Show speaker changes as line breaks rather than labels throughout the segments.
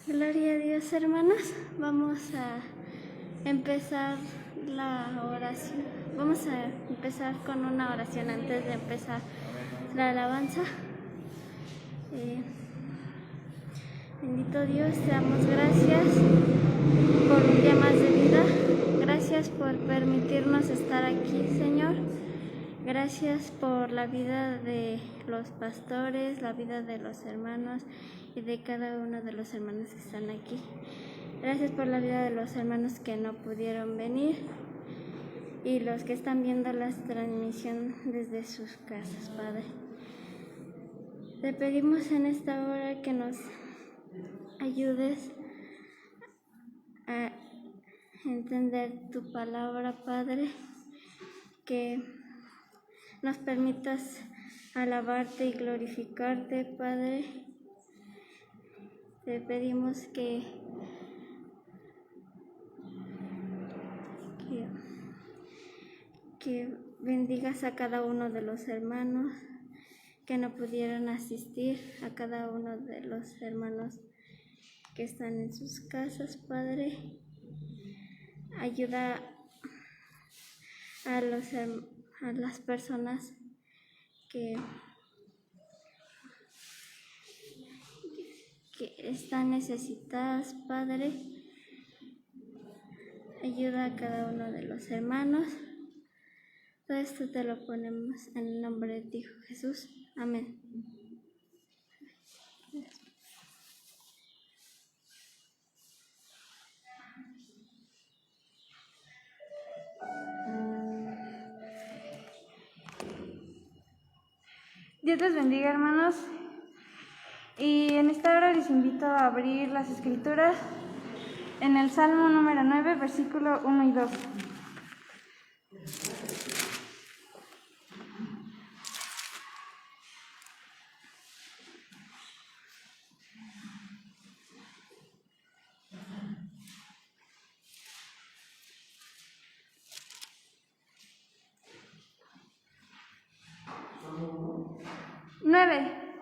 Gloria a Dios, hermanos. Vamos a empezar la oración. Vamos a empezar con una oración antes de empezar la alabanza. Bendito Dios, te damos gracias por un día más de vida. Gracias por permitirnos estar aquí, Señor. Gracias por la vida de los pastores, la vida de los hermanos y de cada uno de los hermanos que están aquí. Gracias por la vida de los hermanos que no pudieron venir y los que están viendo la transmisión desde sus casas, Padre. Te pedimos en esta hora que nos ayudes a entender tu palabra, Padre, que nos permitas alabarte y glorificarte, Padre. Te pedimos que bendigas a cada uno de los hermanos que no pudieron asistir, a cada uno de los hermanos que están en sus casas, Padre. Ayuda a las personas que están necesitadas, Padre. Ayuda a cada uno de los hermanos. Todo esto te lo ponemos en el nombre de ti, Jesús. Amén.
Dios les bendiga, hermanos. Y en esta hora les invito a abrir las Escrituras en el Salmo número 9, versículo 1 y 2.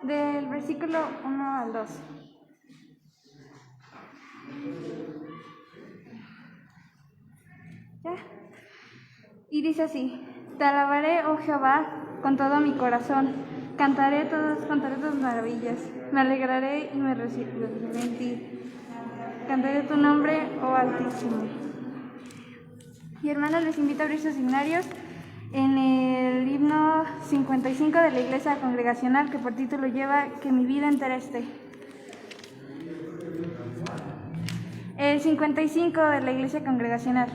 Del versículo 1 al 2. ¿Ya? Y dice así: Te alabaré, oh Jehová, con todo mi corazón. Contaré tus maravillas. Me alegraré y me regocijaré en ti. Cantaré tu nombre, oh Altísimo. Y hermanos, les invito a abrir sus himnarios en el himno 55 de la Iglesia Congregacional, que por título lleva Que mi vida entera esté. El 55 de la Iglesia Congregacional.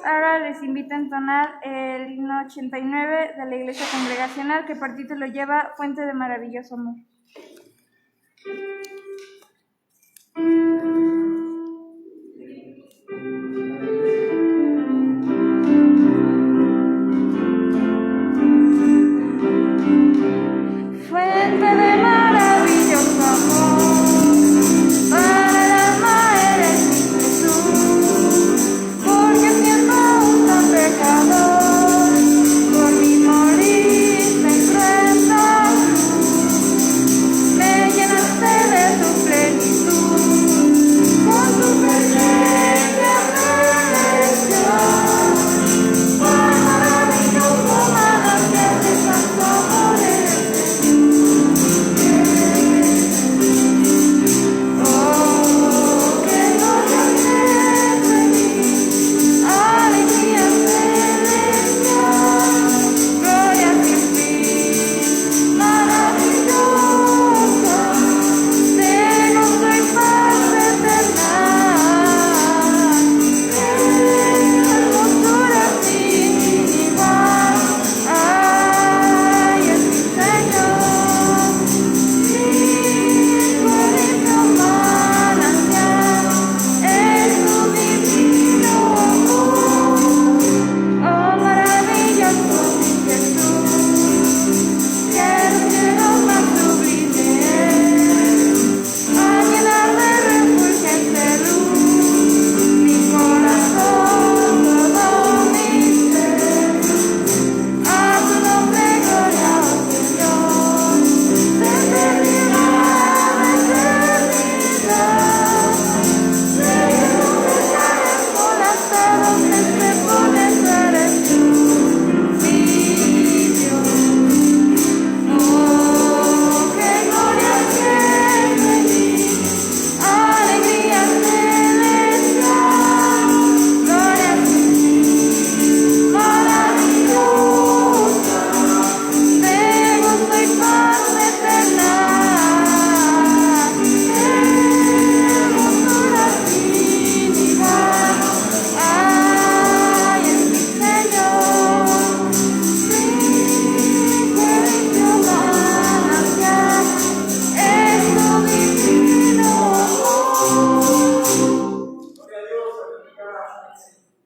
ahora les invito a entonar el himno 89 de la Iglesia Congregacional, que por título lleva Fuente de Maravilloso Amor. Fuente de maravilloso amor, para el alma eres mi Jesús, porque siendo un tan pecador, por mi morir me enfrentas, me llenaste de tu plenitud, con tu presencia celestial, por maravilloso manantial de santo amor eres.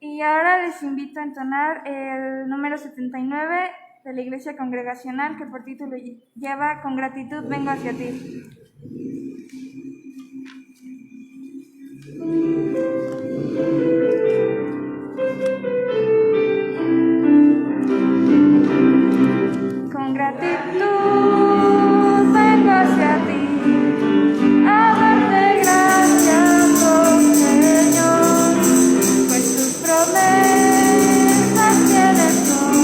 Y ahora les invito a entonar el número 79 de la Iglesia Congregacional, que por título lleva Con gratitud vengo hacia ti. Con gratitud vengo hacia ti, a darte gracias, oh Señor, pues tus promesas fieles son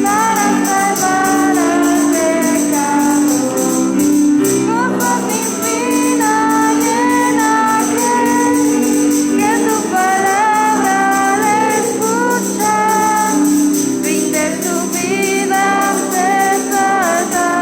para salvar al pecador. Gozo sin fin llena que tu palabra al escuchar rinde tu vida ante saltar.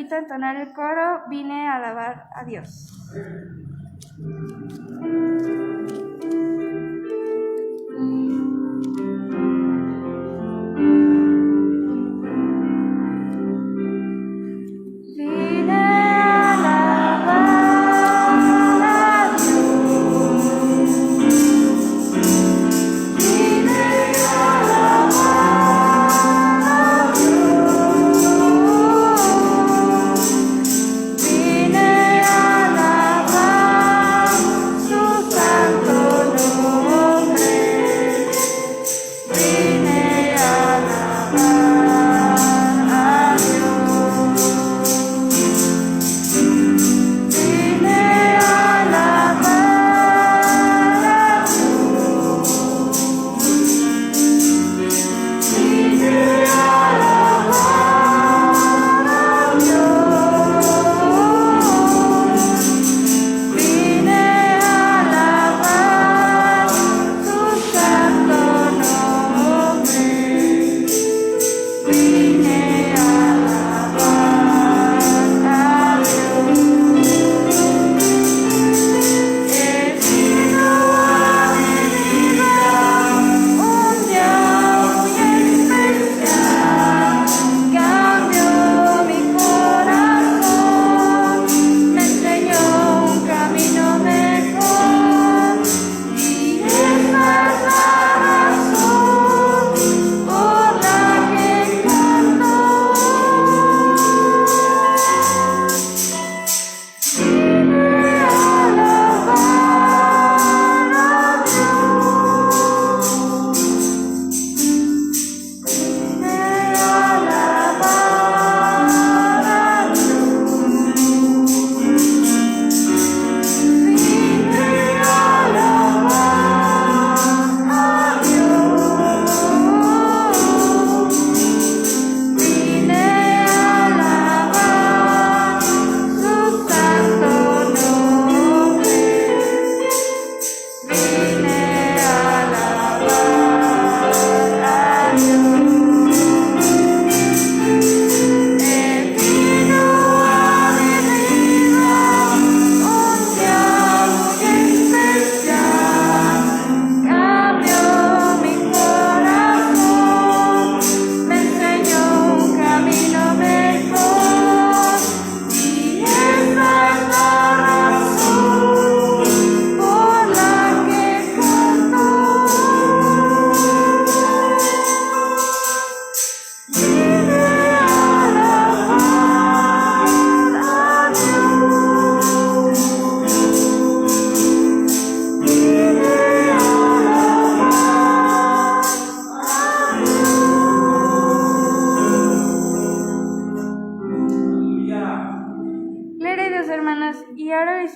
invito a entonar el coro, vine a alabar a Dios.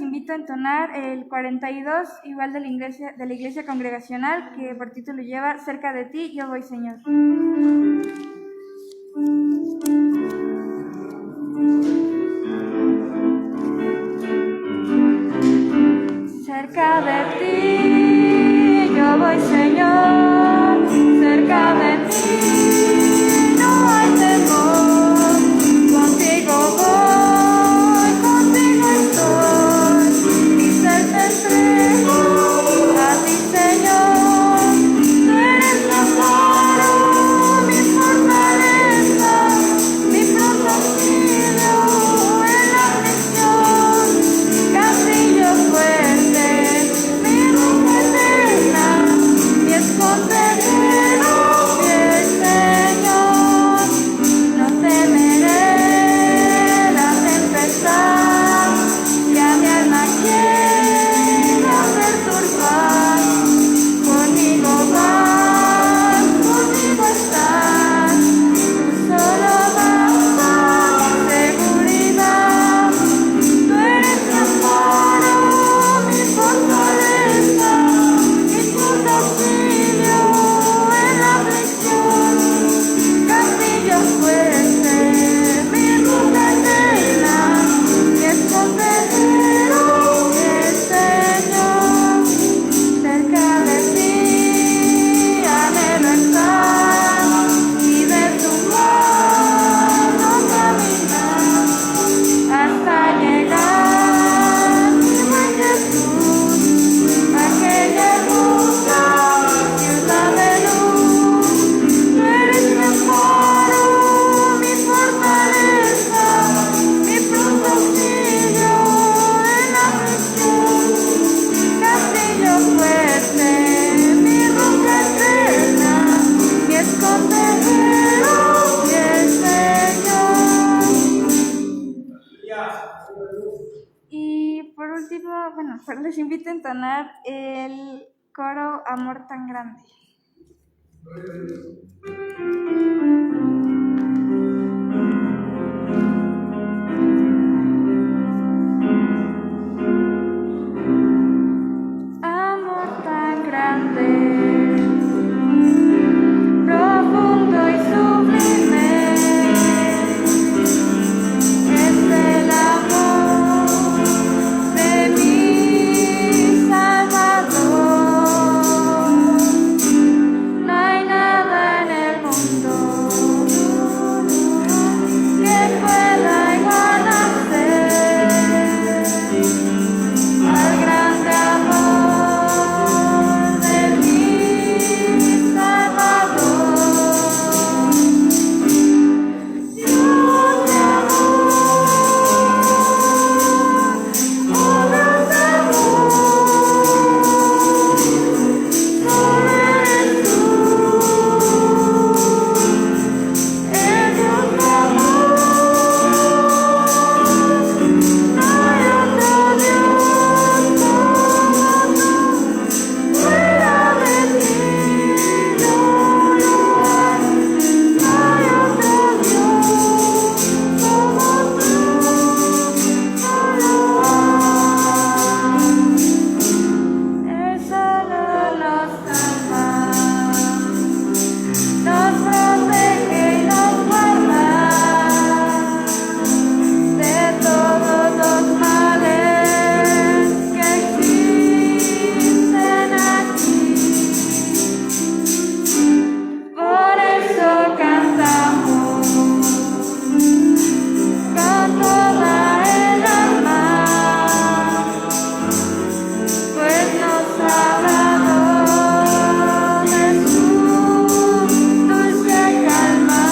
invito a entonar el 42, igual de la iglesia congregacional, que por título lleva Cerca de ti, yo voy, Señor. Cerca de ti, yo voy, Señor, cerca de ti, no hay temor, contigo voy, contigo estoy, mi ser te entrego a ti, Señor, tú eres mi amparo, mi fortaleza, mi pronto auxilio en la aflicción, castillo fuerte, mi roca eterna, mi bueno, pues les invito a entonar el coro Amor tan grande. Amor tan grande, profundo y sublime, es el amor de mi Salvador. No hay nada en el mundo que pueda igualarse al grande amor de mi Salvador. Dios de amor, oh Dios de amor, solo eres tú, el Dios de amor. No hay otro Dios como tú, fuera de ti no lo hay. No hay otro Dios como tú, no lo hay. Él solo nos ama, nos protege y nos guarda de todos los males que existen aquí. Por eso cantamos con toda el alma, pues nos ha dado de su dulce calma.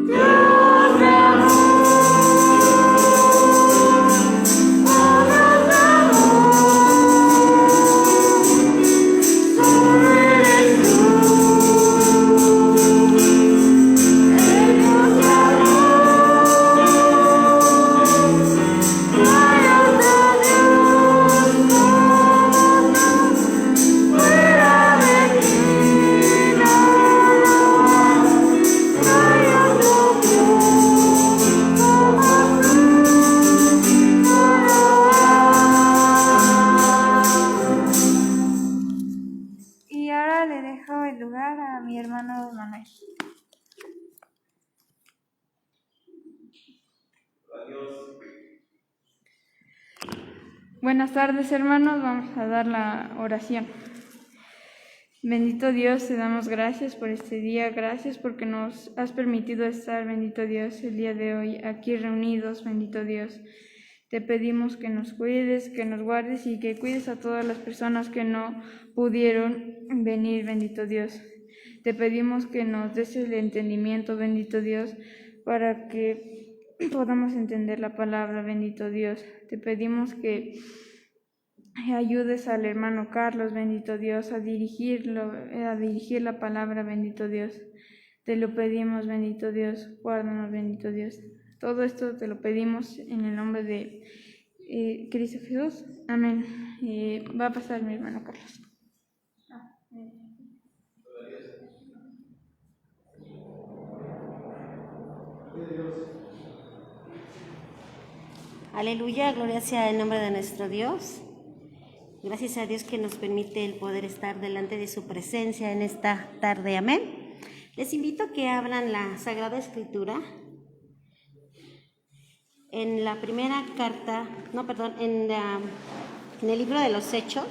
Dios de amor, oh Dios de amor, solo eres tú, el Dios de amor. No hay otro Dios como tú, fuera de ti no lo hay. No hay otro Dios como tú, no lo hay. Y ahora le dejo el lugar a mi hermano Manuel. Buenas tardes, hermanos. Vamos a dar la oración. Bendito Dios, te damos gracias por este día. Gracias porque nos has permitido estar, bendito Dios, el día de hoy aquí reunidos, bendito Dios. Te pedimos que nos cuides, que nos guardes y que cuides a todas las personas que no pudieron venir, bendito Dios. Te pedimos que nos des el entendimiento, bendito Dios, para que podamos entender la palabra, bendito Dios. Te pedimos que ayudes al hermano Carlos, bendito Dios, a dirigir la palabra, bendito Dios. Te lo pedimos, bendito Dios, guárdanos, bendito Dios. Todo esto te lo pedimos en el nombre de Cristo Jesús. Amén. Va a pasar mi hermano Carlos.
Aleluya, gloria sea el nombre de nuestro Dios. Gracias a Dios que nos permite el poder estar delante de su presencia en esta tarde. Amén. Les invito a que abran la Sagrada Escritura en la primera carta, en el libro de los Hechos.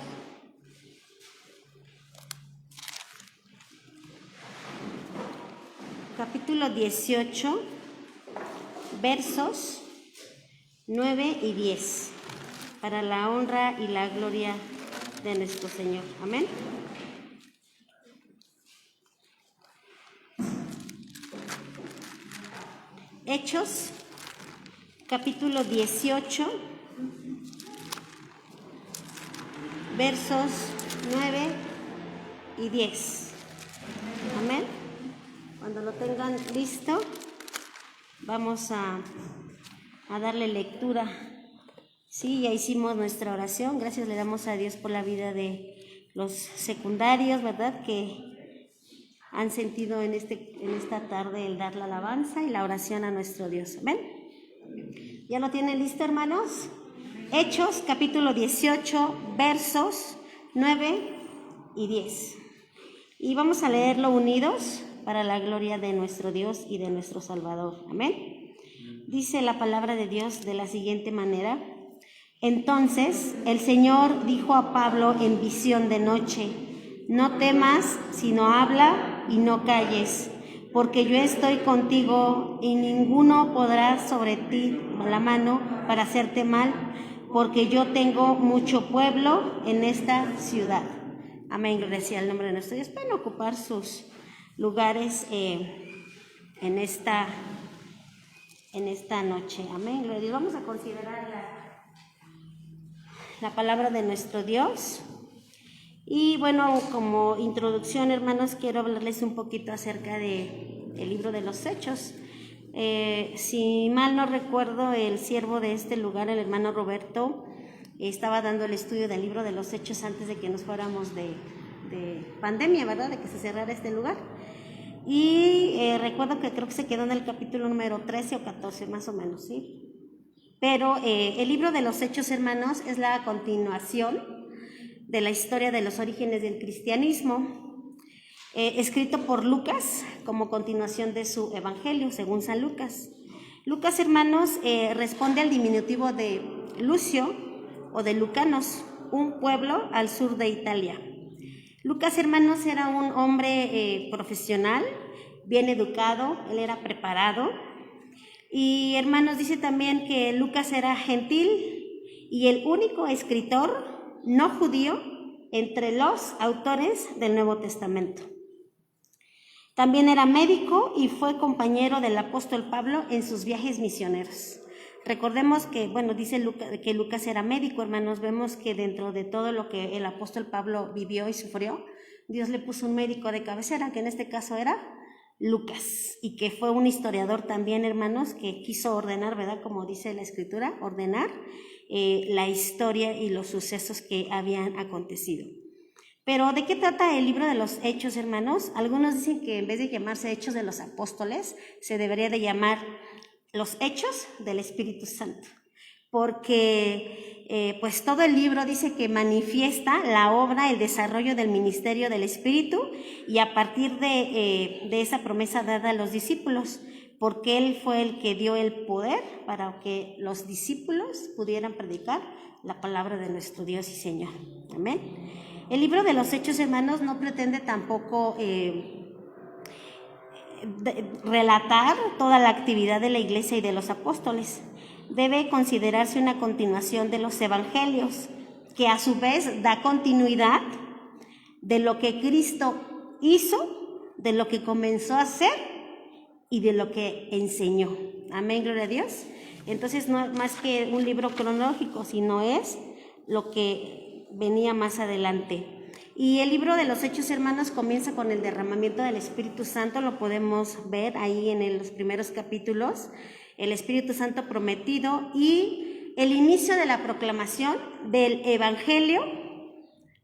Capítulo 18, versos 9 y 10, para la honra y la gloria de nuestro Señor. Amén. Hechos, capítulo 18, versos 9 y 10. Amén. Cuando lo tengan listo, vamos a darle lectura Sí, ya hicimos nuestra oración. Gracias le damos a Dios por la vida de los secundarios, ¿verdad? Que han sentido en esta tarde el dar la alabanza y la oración a nuestro Dios. ¿Amén? ¿Ya lo tienen listo, hermanos? Hechos, capítulo 18, versos 9 y 10. Y vamos a leerlo unidos para la gloria de nuestro Dios y de nuestro Salvador. Amén. Dice la palabra de Dios de la siguiente manera: Entonces el Señor dijo a Pablo en visión de noche: No temas, sino habla y no calles, porque yo estoy contigo y ninguno podrá sobre ti la mano para hacerte mal, porque yo tengo mucho pueblo en esta ciudad. Amén, gloria sea el nombre de nuestro Dios. Pueden ocupar sus lugares en esta noche. Amén, gloria a Dios. Vamos a considerar la palabra de nuestro Dios. Y bueno, como introducción, hermanos, quiero hablarles un poquito acerca del libro de los Hechos. Si mal no recuerdo, el siervo de este lugar, el hermano Roberto, estaba dando el estudio del libro de los Hechos antes de que nos fuéramos de pandemia, ¿verdad? De que se cerrara este lugar. Y recuerdo que creo que se quedó en el capítulo número 13 o 14, más o menos, ¿sí? Pero el libro de los Hechos, hermanos, es la continuación de la historia de los orígenes del cristianismo, escrito por Lucas como continuación de su evangelio, según San Lucas. Lucas, hermanos, responde al diminutivo de Lucio o de Lucanos, un pueblo al sur de Italia. Lucas, hermanos, era un hombre profesional, bien educado, él era preparado. Y, hermanos, dice también que Lucas era gentil y el único escritor no judío entre los autores del Nuevo Testamento. También era médico y fue compañero del apóstol Pablo en sus viajes misioneros. Recordemos que, bueno, dice que Lucas era médico, hermanos. Vemos que dentro de todo lo que el apóstol Pablo vivió y sufrió, Dios le puso un médico de cabecera, que en este caso era Lucas, y que fue un historiador también, hermanos, que quiso ordenar, ¿verdad? Como dice la Escritura, ordenar la historia y los sucesos que habían acontecido. Pero ¿de qué trata el libro de los Hechos, hermanos? Algunos dicen que en vez de llamarse Hechos de los Apóstoles, se debería de llamar los Hechos del Espíritu Santo, porque pues todo el libro dice que manifiesta la obra, el desarrollo del ministerio del Espíritu, y a partir de esa promesa dada a los discípulos, porque Él fue el que dio el poder para que los discípulos pudieran predicar la palabra de nuestro Dios y Señor. Amén. El libro de los Hechos, hermanos, no pretende tampoco relatar toda la actividad de la iglesia y de los apóstoles. Debe considerarse una continuación de los evangelios, que a su vez da continuidad de lo que Cristo hizo, de lo que comenzó a hacer y de lo que enseñó. Amén, gloria a Dios. Entonces no es más que un libro cronológico, sino es lo que venía más adelante. Y el libro de los Hechos, hermanos, comienza con el derramamiento del Espíritu Santo. Lo podemos ver ahí en los primeros capítulos, el Espíritu Santo prometido y el inicio de la proclamación del Evangelio,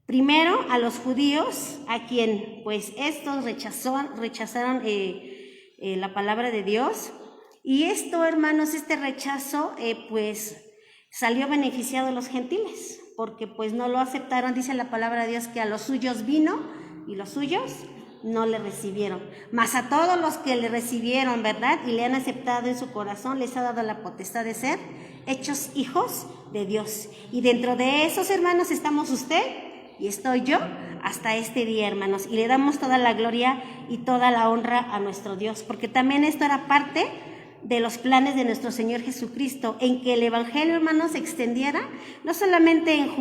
primero a los judíos, a quien pues estos rechazaron la palabra de Dios. Y esto, hermanos, este rechazo pues salió beneficiado a los gentiles, porque pues no lo aceptaron. Dice la palabra de Dios que a los suyos vino y los suyos no le recibieron. Mas a todos los que le recibieron, ¿verdad? Y le han aceptado en su corazón, les ha dado la potestad de ser hechos hijos de Dios. Y dentro de esos, hermanos, estamos usted y estoy yo hasta este día, hermanos. Y le damos toda la gloria y toda la honra a nuestro Dios, porque también esto era parte de los planes de nuestro Señor Jesucristo, en que el Evangelio, hermanos, se extendiera no solamente en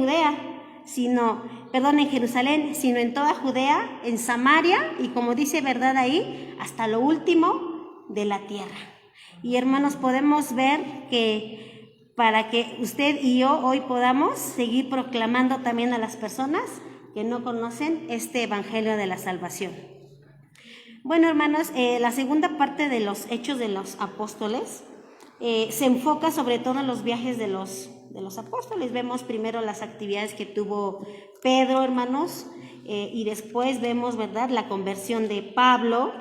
en Jerusalén, sino en toda Judea, en Samaria, y como dice, verdad, ahí, hasta lo último de la tierra. Y, hermanos, podemos ver que para que usted y yo hoy podamos seguir proclamando también a las personas que no conocen este Evangelio de la salvación. Bueno, hermanos, la segunda parte de los Hechos de los Apóstoles se enfoca sobre todo en los viajes de los los apóstoles. Vemos primero las actividades que tuvo Pedro, hermanos, y después vemos, ¿verdad?, la conversión de Pablo,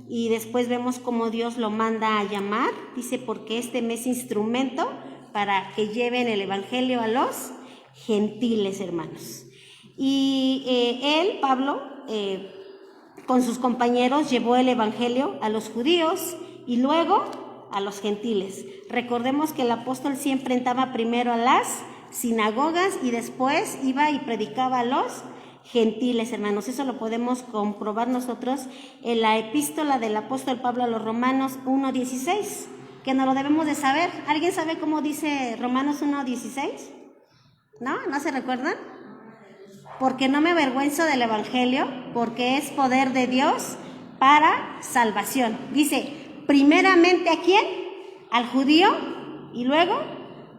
y después vemos cómo Dios lo manda a llamar. Dice, porque me es instrumento para que lleven el evangelio a los gentiles, hermanos. Y él, Pablo, con sus compañeros llevó el evangelio a los judíos y luego a los gentiles. Recordemos que el apóstol siempre entraba primero a las sinagogas y después iba y predicaba a los gentiles, hermanos. Eso lo podemos comprobar nosotros en la epístola del apóstol Pablo a los Romanos 1:16, que nos lo debemos de saber. ¿Alguien sabe cómo dice Romanos 1:16? ¿No? ¿No se recuerdan? Porque no me avergüenzo del evangelio, porque es poder de Dios para salvación. Dice, primeramente ¿a quién? Al judío y luego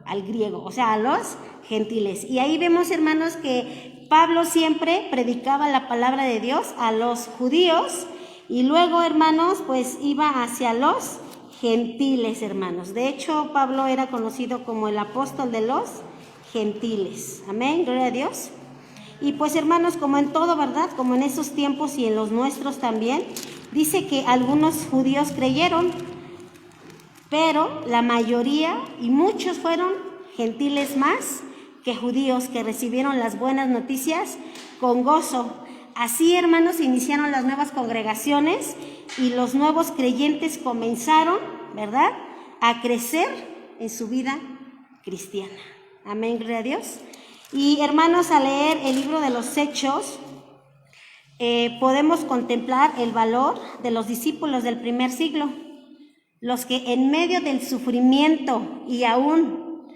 al griego, o sea, a los gentiles. Y ahí vemos, hermanos, que Pablo siempre predicaba la palabra de Dios a los judíos y luego, hermanos, pues iba hacia los gentiles, hermanos. De hecho, Pablo era conocido como el apóstol de los gentiles. Amén, gloria a Dios. Y pues, hermanos, como en todo, ¿verdad?, como en esos tiempos y en los nuestros también, dice que algunos judíos creyeron, pero la mayoría y muchos fueron gentiles más que judíos, que recibieron las buenas noticias con gozo. Así, hermanos, iniciaron las nuevas congregaciones y los nuevos creyentes comenzaron, ¿verdad?, a crecer en su vida cristiana. Amén, gloria a Dios. Y, hermanos, al leer el libro de los Hechos, podemos contemplar el valor de los discípulos del primer siglo, los que en medio del sufrimiento y aún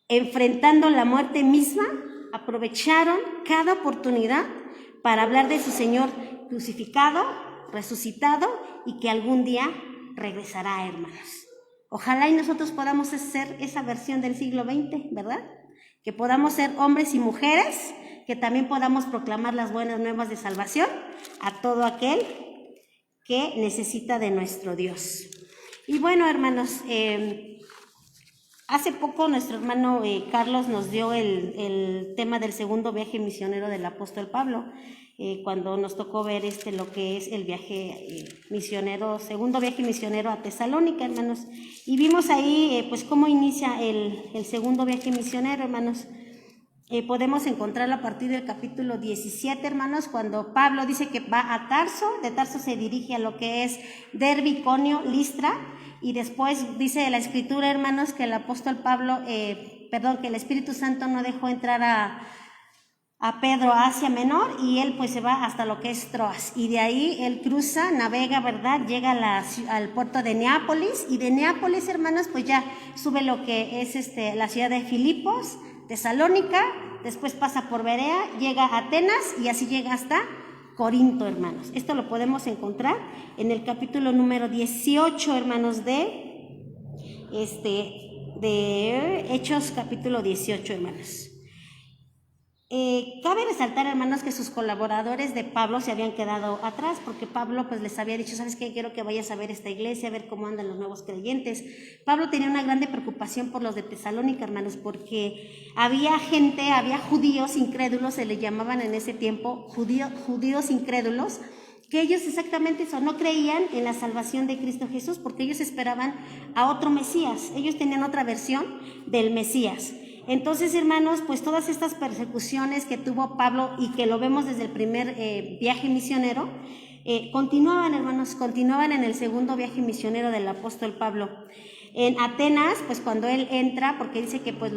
enfrentando la muerte misma, aprovecharon cada oportunidad para hablar de su Señor crucificado, resucitado y que algún día regresará, hermanos. Ojalá y nosotros podamos ser esa versión del siglo XX, ¿verdad? Que podamos ser hombres y mujeres, que también podamos proclamar las buenas nuevas de salvación a todo aquel que necesita de nuestro Dios. Y bueno, hermanos, hace poco nuestro hermano Carlos nos dio el tema del segundo viaje misionero del apóstol Pablo, cuando nos tocó ver lo que es el viaje misionero, segundo viaje misionero a Tesalónica, hermanos. Y vimos ahí pues cómo inicia el segundo viaje misionero, hermanos. Podemos encontrarlo a partir del capítulo 17, hermanos, cuando Pablo dice que va a Tarso. De Tarso se dirige a lo que es Derbe, Iconio, Listra, y después dice la escritura, hermanos, que el apóstol Pablo, que el Espíritu Santo no dejó entrar a Pedro a Asia Menor, y él pues se va hasta lo que es Troas, y de ahí él cruza, navega, ¿verdad?, llega al puerto de Neápolis, y de Neápolis, hermanos, pues ya sube lo que es la ciudad de Filipos, Tesalónica, después pasa por Berea, llega a Atenas y así llega hasta Corinto, hermanos. Esto lo podemos encontrar en el capítulo número 18, hermanos, de Hechos, capítulo 18, hermanos. Cabe resaltar, hermanos, que sus colaboradores de Pablo se habían quedado atrás, porque Pablo pues les había dicho, ¿sabes qué? Quiero que vayas a ver esta iglesia, a ver cómo andan los nuevos creyentes. Pablo tenía una grande preocupación por los de Tesalónica, hermanos, porque había judíos incrédulos, se le llamaban en ese tiempo judíos incrédulos, que ellos exactamente eso, no creían en la salvación de Cristo Jesús, porque ellos esperaban a otro Mesías, ellos tenían otra versión del Mesías. Entonces, hermanos, pues todas estas persecuciones que tuvo Pablo y que lo vemos desde el primer viaje misionero, continuaban, hermanos, continuaban en el segundo viaje misionero del apóstol Pablo. En Atenas, pues cuando él entra, porque dice que pues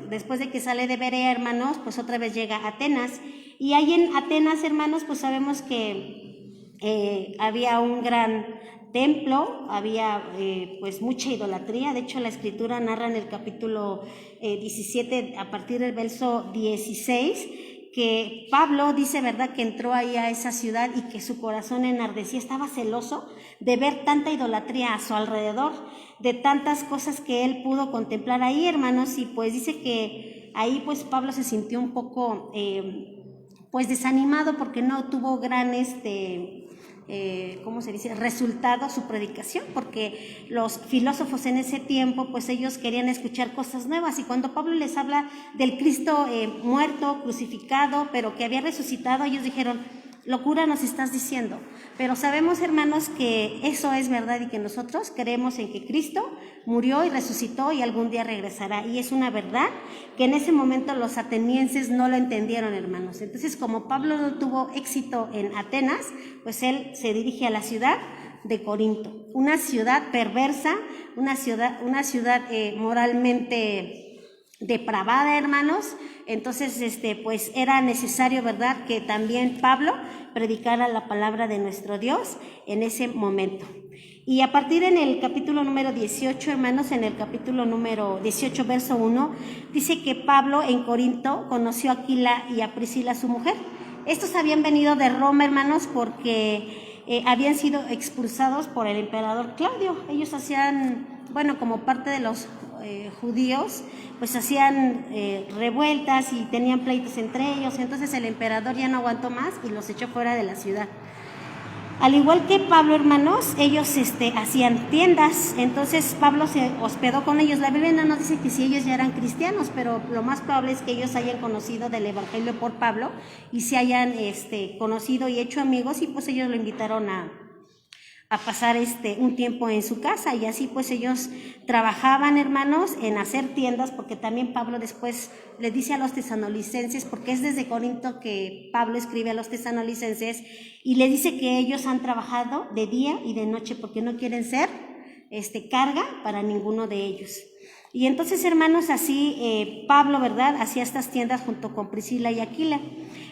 después de que sale de Berea, hermanos, pues otra vez llega a Atenas. Y ahí en Atenas, hermanos, pues sabemos que había un gran templo, había pues mucha idolatría. De hecho, la escritura narra en el capítulo 17, a partir del verso 16, que Pablo dice, ¿verdad?, que entró ahí a esa ciudad y que su corazón enardecía, estaba celoso de ver tanta idolatría a su alrededor, de tantas cosas que él pudo contemplar ahí, hermanos, y pues dice que ahí pues Pablo se sintió un poco pues desanimado porque no tuvo gran ¿cómo se dice?, resultado su predicación, porque los filósofos en ese tiempo, pues ellos querían escuchar cosas nuevas, y cuando Pablo les habla del Cristo muerto, crucificado, pero que había resucitado, ellos dijeron: locura nos estás diciendo. Pero sabemos, hermanos, que eso es verdad y que nosotros creemos en que Cristo murió y resucitó y algún día regresará. Y es una verdad que en ese momento los atenienses no lo entendieron, hermanos. Entonces, como Pablo no tuvo éxito en Atenas, pues él se dirige a la ciudad de Corinto, una ciudad perversa, una ciudad moralmente depravada, hermanos. Entonces, pues era necesario, ¿verdad?, que también Pablo predicara la palabra de nuestro Dios en ese momento. Y a partir en el capítulo número 18, hermanos, en el capítulo número 18, verso 1, dice que Pablo en Corinto conoció a Aquila y a Priscila, su mujer. Estos habían venido de Roma, hermanos, porque habían sido expulsados por el emperador Claudio. Ellos hacían, como parte de los judíos, pues hacían revueltas y tenían pleitos entre ellos. Entonces el emperador ya no aguantó más y los echó fuera de la ciudad. Al igual que Pablo, hermanos, ellos hacían tiendas. Entonces Pablo se hospedó con ellos. La Biblia no nos dice que si ellos ya eran cristianos, pero lo más probable es que ellos hayan conocido del evangelio por Pablo y se hayan conocido y hecho amigos, y pues ellos lo invitaron a pasar un tiempo en su casa, y así pues ellos trabajaban, hermanos, en hacer tiendas, porque también Pablo después le dice a los tesalonicenses, porque es desde Corinto que Pablo escribe a los tesalonicenses, y le dice que ellos han trabajado de día y de noche porque no quieren ser carga para ninguno de ellos. Y entonces, hermanos, así Pablo, ¿verdad?, hacía estas tiendas junto con Priscila y Aquila.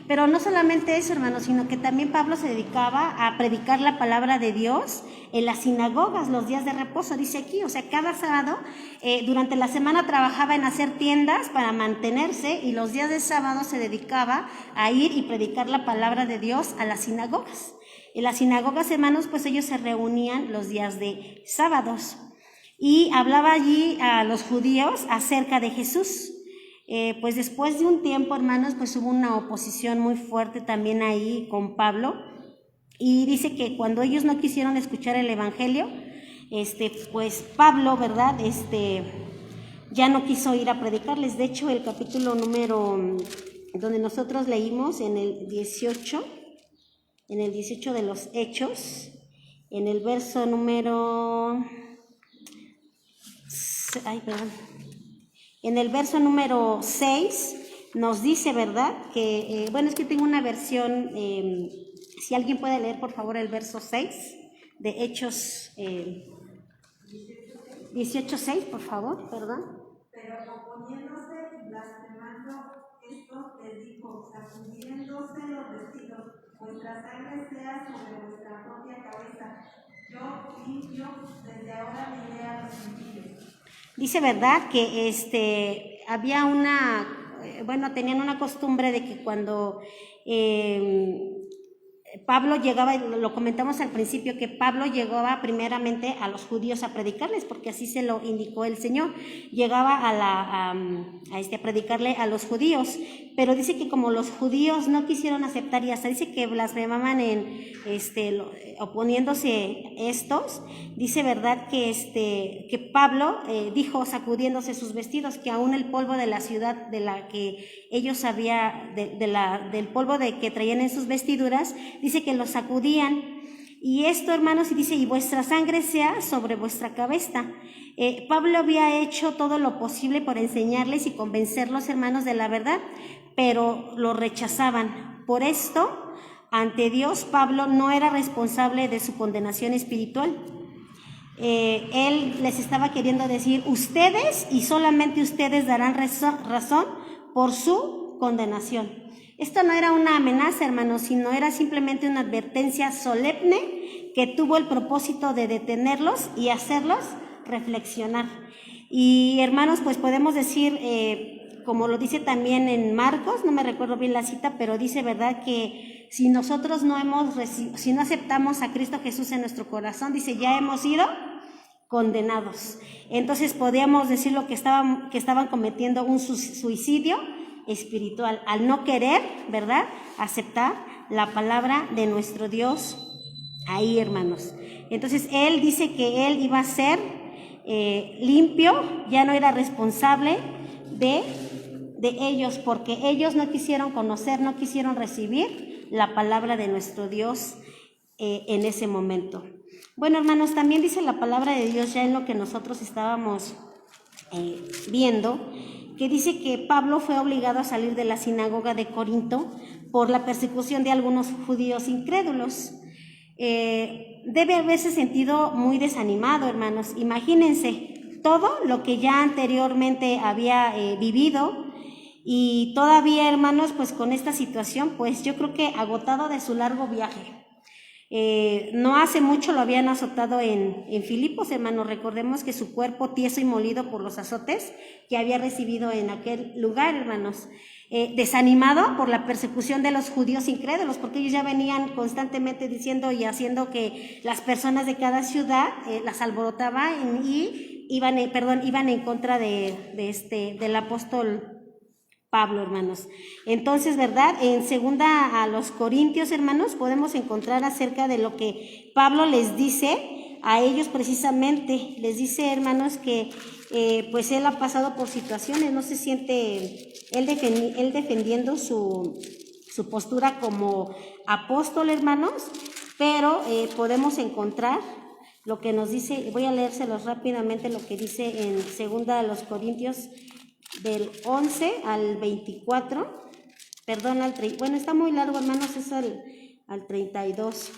Pero no solamente eso, hermanos, sino que también Pablo se dedicaba a predicar la palabra de Dios en las sinagogas los días de reposo, dice aquí. O sea, cada sábado, durante la semana trabajaba en hacer tiendas para mantenerse, y los días de sábado se dedicaba a ir y predicar la palabra de Dios a las sinagogas. En las sinagogas, hermanos, pues ellos se reunían los días de sábados. Y hablaba allí a los judíos acerca de Jesús. Pues después de un tiempo, hermanos, pues hubo una oposición muy fuerte también ahí con Pablo. Y dice que cuando ellos no quisieron escuchar el evangelio, pues Pablo, ¿verdad?, ya no quiso ir a predicarles. De hecho, el capítulo número donde nosotros leímos, en el 18 de los Hechos, en el verso número... En el verso número 6 nos dice, ¿verdad?, que, es que tengo una versión, si alguien puede leer por favor el verso 6 de Hechos 18:6, por favor, perdón.
Pero oponiéndose y blasfemando, esto les dijo: sacudiéndose los vestidos, vuestra sangre sea sobre vuestra propia cabeza. Yo limpio, desde ahora diré a los gentiles.
Dice, ¿verdad?, que había tenían una costumbre de que cuando Pablo llegaba, lo comentamos al principio, que Pablo llegaba primeramente a los judíos a predicarles, porque así se lo indicó el Señor. Llegaba a predicarle a los judíos, pero dice que como los judíos no quisieron aceptar, y hasta dice que blasfemaban oponiéndose estos, dice, ¿verdad?, que Pablo dijo, sacudiéndose sus vestidos, que aún el polvo de la ciudad de la que ellos del polvo que traían en sus vestiduras, dice que lo sacudían. Y esto, hermanos, y dice: y vuestra sangre sea sobre vuestra cabeza. Pablo había hecho todo lo posible por enseñarles y convencerlos, hermanos, de la verdad, pero lo rechazaban. Por esto, ante Dios, Pablo no era responsable de su condenación espiritual. Él les estaba queriendo decir: ustedes y solamente ustedes darán razón por su condenación. Esto no era una amenaza, hermanos, sino era simplemente una advertencia solemne que tuvo el propósito de detenerlos y hacerlos reflexionar. Y, hermanos, pues podemos decir, como lo dice también en Marcos, no me recuerdo bien la cita, pero dice, ¿verdad?, que si nosotros si no aceptamos a Cristo Jesús en nuestro corazón, dice, ya hemos sido condenados. Entonces podíamos decir que estaban cometiendo un suicidio espiritual al no querer, ¿verdad?, aceptar la palabra de nuestro Dios ahí, hermanos. Entonces él dice que él iba a ser limpio, ya no era responsable de ellos, porque ellos no quisieron conocer, no quisieron recibir la palabra de nuestro Dios en ese momento. Bueno, hermanos, también dice la palabra de Dios ya en lo que nosotros estábamos viendo, que dice que Pablo fue obligado a salir de la sinagoga de Corinto por la persecución de algunos judíos incrédulos. Debe haberse sentido muy desanimado, hermanos. Imagínense todo lo que ya anteriormente había vivido, y todavía, hermanos, pues con esta situación, pues yo creo que agotado de su largo viaje. No hace mucho lo habían azotado en Filipos, hermanos. Recordemos que su cuerpo tieso y molido por los azotes que había recibido en aquel lugar, hermanos. Desanimado por la persecución de los judíos incrédulos, porque ellos ya venían constantemente diciendo y haciendo que las personas de cada ciudad las alborotaban y iban en contra del apóstol Pablo, hermanos. Entonces, ¿verdad? En segunda a los Corintios, hermanos, podemos encontrar acerca de lo que Pablo les dice a ellos precisamente. Les dice, hermanos, que pues él ha pasado por situaciones, no se siente él defendiendo su postura como apóstol, hermanos, pero podemos encontrar lo que nos dice. Voy a leérselos rápidamente, lo que dice en segunda a los Corintios del 11 al 24, perdón, bueno, está muy largo, hermanos, es al 32,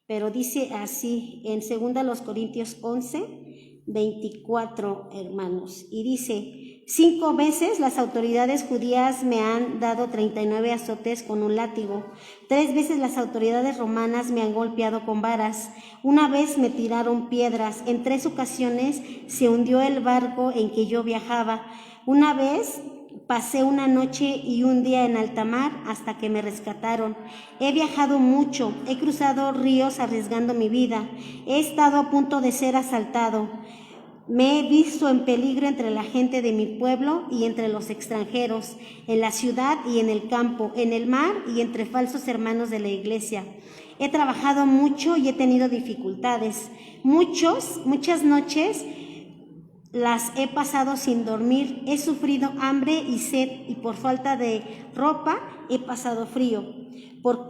pero dice así, en 2 Corintios 11, 24, hermanos, y dice: 5 veces las autoridades judías me han dado 39 azotes con un látigo. 3 veces las autoridades romanas me han golpeado con varas. 1 vez me tiraron piedras. En 3 ocasiones se hundió el barco en que yo viajaba. 1 vez pasé una noche y un día en alta mar hasta que me rescataron. He viajado mucho, he cruzado ríos arriesgando mi vida. He estado a punto de ser asaltado. Me he visto en peligro entre la gente de mi pueblo y entre los extranjeros, en la ciudad y en el campo, en el mar y entre falsos hermanos de la iglesia. He trabajado mucho y he tenido dificultades. Muchas noches las he pasado sin dormir. He sufrido hambre y sed, y por falta de ropa he pasado frío. Por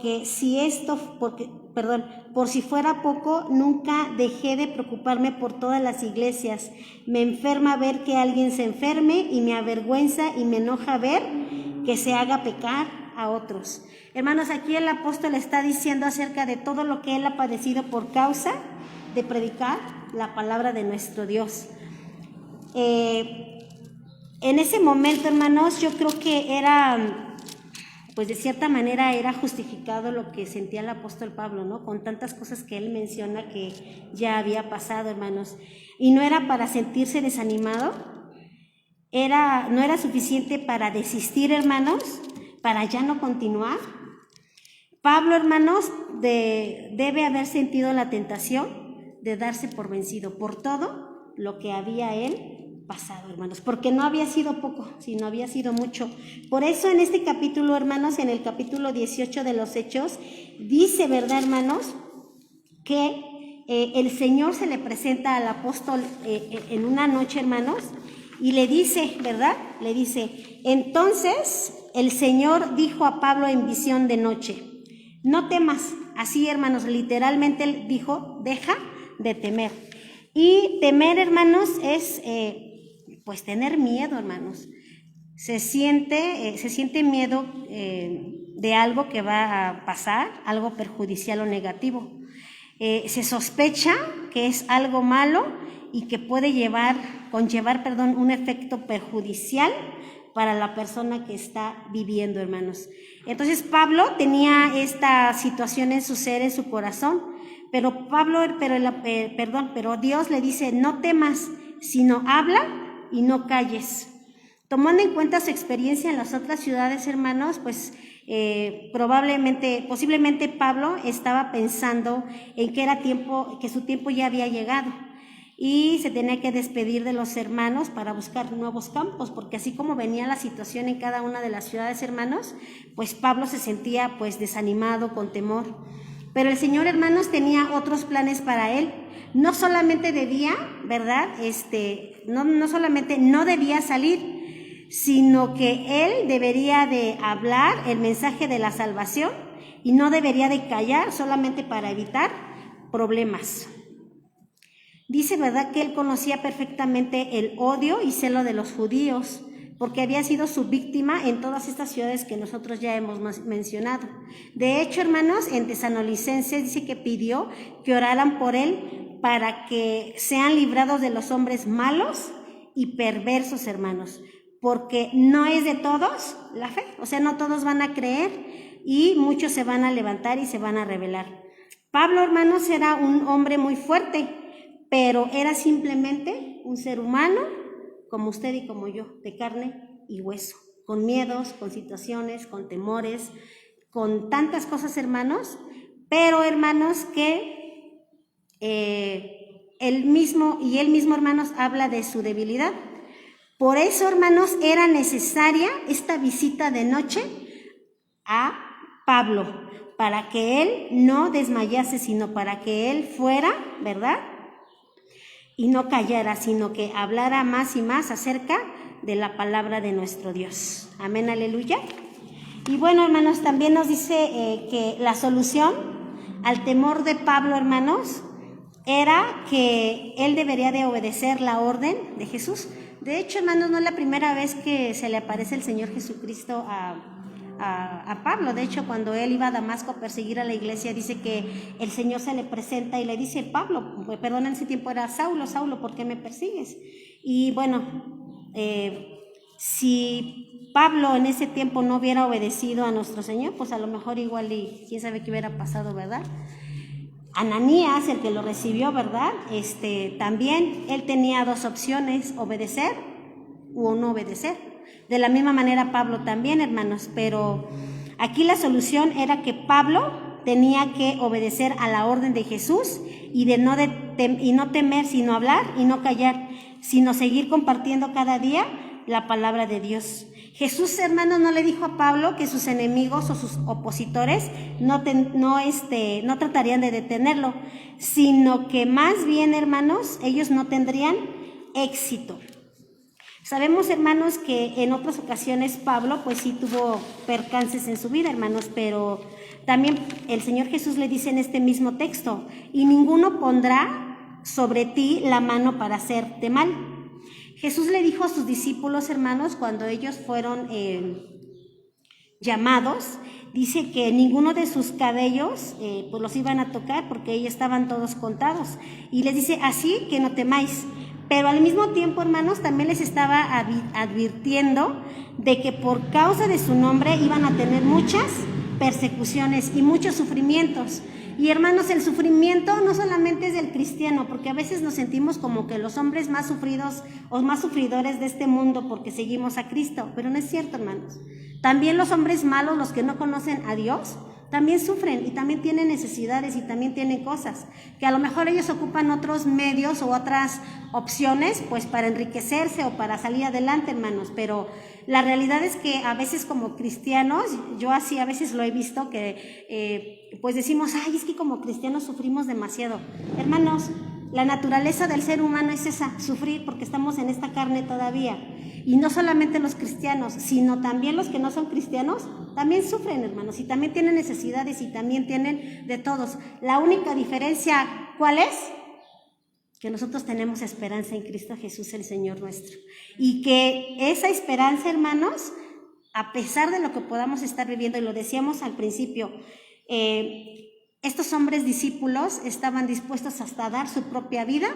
si fuera poco, nunca dejé de preocuparme por todas las iglesias. Me enferma ver que alguien se enferme, y me avergüenza y me enoja ver que se haga pecar a otros. Hermanos, aquí el apóstol está diciendo acerca de todo lo que él ha padecido por causa de predicar la palabra de nuestro Dios. En ese momento, hermanos, yo creo que pues de cierta manera era justificado lo que sentía el apóstol Pablo, ¿no? Con tantas cosas que él menciona que ya había pasado, hermanos. Y no era para sentirse desanimado, no era suficiente para desistir, hermanos, para ya no continuar. Pablo, hermanos, debe haber sentido la tentación de darse por vencido por todo lo que había él pasado, hermanos, porque no había sido poco, sino había sido mucho. Por eso en este capítulo, hermanos, en el capítulo 18 de los Hechos, dice, ¿verdad, hermanos?, que el Señor se le presenta al apóstol en una noche, hermanos, y le dice, ¿verdad? Le dice: entonces el Señor dijo a Pablo en visión de noche: no temas. Así, hermanos, literalmente él dijo: deja de temer. Y temer, hermanos, es pues tener miedo, hermanos. Se siente miedo de algo que va a pasar, algo perjudicial o negativo. Se sospecha que es algo malo y que puede conllevar un efecto perjudicial para la persona que está viviendo, hermanos. Entonces Pablo tenía esta situación en su ser, en su corazón, pero Dios le dice: no temas, sino habla y no calles. Tomando en cuenta su experiencia en las otras ciudades, hermanos, pues posiblemente Pablo estaba pensando en que su tiempo ya había llegado y se tenía que despedir de los hermanos para buscar nuevos campos, porque así como venía la situación en cada una de las ciudades, hermanos, pues Pablo se sentía pues desanimado, con temor. Pero el Señor, hermanos, tenía otros planes para él. No solamente debía, ¿verdad? No solamente no debía salir, sino que él debería de hablar el mensaje de la salvación y no debería de callar solamente para evitar problemas. Dice, ¿verdad?, que él conocía perfectamente el odio y celo de los judíos, porque había sido su víctima en todas estas ciudades que nosotros ya hemos mencionado. De hecho, hermanos, en Tesalonicenses dice que pidió que oraran por él para que sean librados de los hombres malos y perversos, hermanos, porque no es de todos la fe, o sea, no todos van a creer y muchos se van a levantar y se van a rebelar. Pablo, hermanos, era un hombre muy fuerte, pero era simplemente un ser humano como usted y como yo, de carne y hueso, con miedos, con situaciones, con temores, con tantas cosas, hermanos, pero hermanos que él mismo, hermanos, habla de su debilidad. Por eso, hermanos, era necesaria esta visita de noche a Pablo, para que él no desmayase, sino para que él fuera, ¿verdad?, y no callara, sino que hablara más y más acerca de la palabra de nuestro Dios. Amén, aleluya. Y bueno, hermanos, también nos dice que la solución al temor de Pablo, hermanos, era que él debería de obedecer la orden de Jesús. De hecho, hermanos, no es la primera vez que se le aparece el Señor Jesucristo a Pablo. De hecho, cuando él iba a Damasco a perseguir a la iglesia, dice que el Señor se le presenta y le dice, Pablo, perdón, en ese tiempo era Saulo, Saulo, ¿por qué me persigues? Y bueno, si Pablo en ese tiempo no hubiera obedecido a nuestro Señor, pues a lo mejor igual y quién sabe qué hubiera pasado, ¿verdad? Ananías, el que lo recibió, ¿verdad? También él tenía dos opciones, obedecer o no obedecer. De la misma manera Pablo también, hermanos, pero aquí la solución era que Pablo tenía que obedecer a la orden de Jesús y no temer, sino hablar y no callar, sino seguir compartiendo cada día la palabra de Dios. Jesús, hermanos, no le dijo a Pablo que sus enemigos o sus opositores no tratarían de detenerlo, sino que más bien, hermanos, ellos no tendrían éxito. Sabemos, hermanos, que en otras ocasiones Pablo pues sí tuvo percances en su vida, hermanos, pero también el Señor Jesús le dice en este mismo texto, y ninguno pondrá sobre ti la mano para hacerte mal. Jesús le dijo a sus discípulos, hermanos, cuando ellos fueron llamados, dice que ninguno de sus cabellos pues los iban a tocar porque ellos estaban todos contados. Y les dice, así que no temáis. Pero al mismo tiempo, hermanos, también les estaba advirtiendo de que por causa de su nombre iban a tener muchas persecuciones y muchos sufrimientos. Y hermanos, el sufrimiento no solamente es del cristiano, porque a veces nos sentimos como que los hombres más sufridos o más sufridores de este mundo porque seguimos a Cristo, pero no es cierto, hermanos. También los hombres malos, los que no conocen a Dios, también sufren y también tienen necesidades y también tienen cosas, que a lo mejor ellos ocupan otros medios o otras opciones pues para enriquecerse o para salir adelante, hermanos, pero la realidad es que a veces como cristianos, yo así a veces lo he visto que pues decimos, ay, es que como cristianos sufrimos demasiado. Hermanos, la naturaleza del ser humano es esa, sufrir porque estamos en esta carne todavía. Y no solamente los cristianos, sino también los que no son cristianos, también sufren, hermanos, y también tienen necesidades y también tienen de todos. La única diferencia, ¿cuál es? Que nosotros tenemos esperanza en Cristo Jesús, el Señor nuestro. Y que esa esperanza, hermanos, a pesar de lo que podamos estar viviendo, y lo decíamos al principio, estos hombres discípulos estaban dispuestos hasta dar su propia vida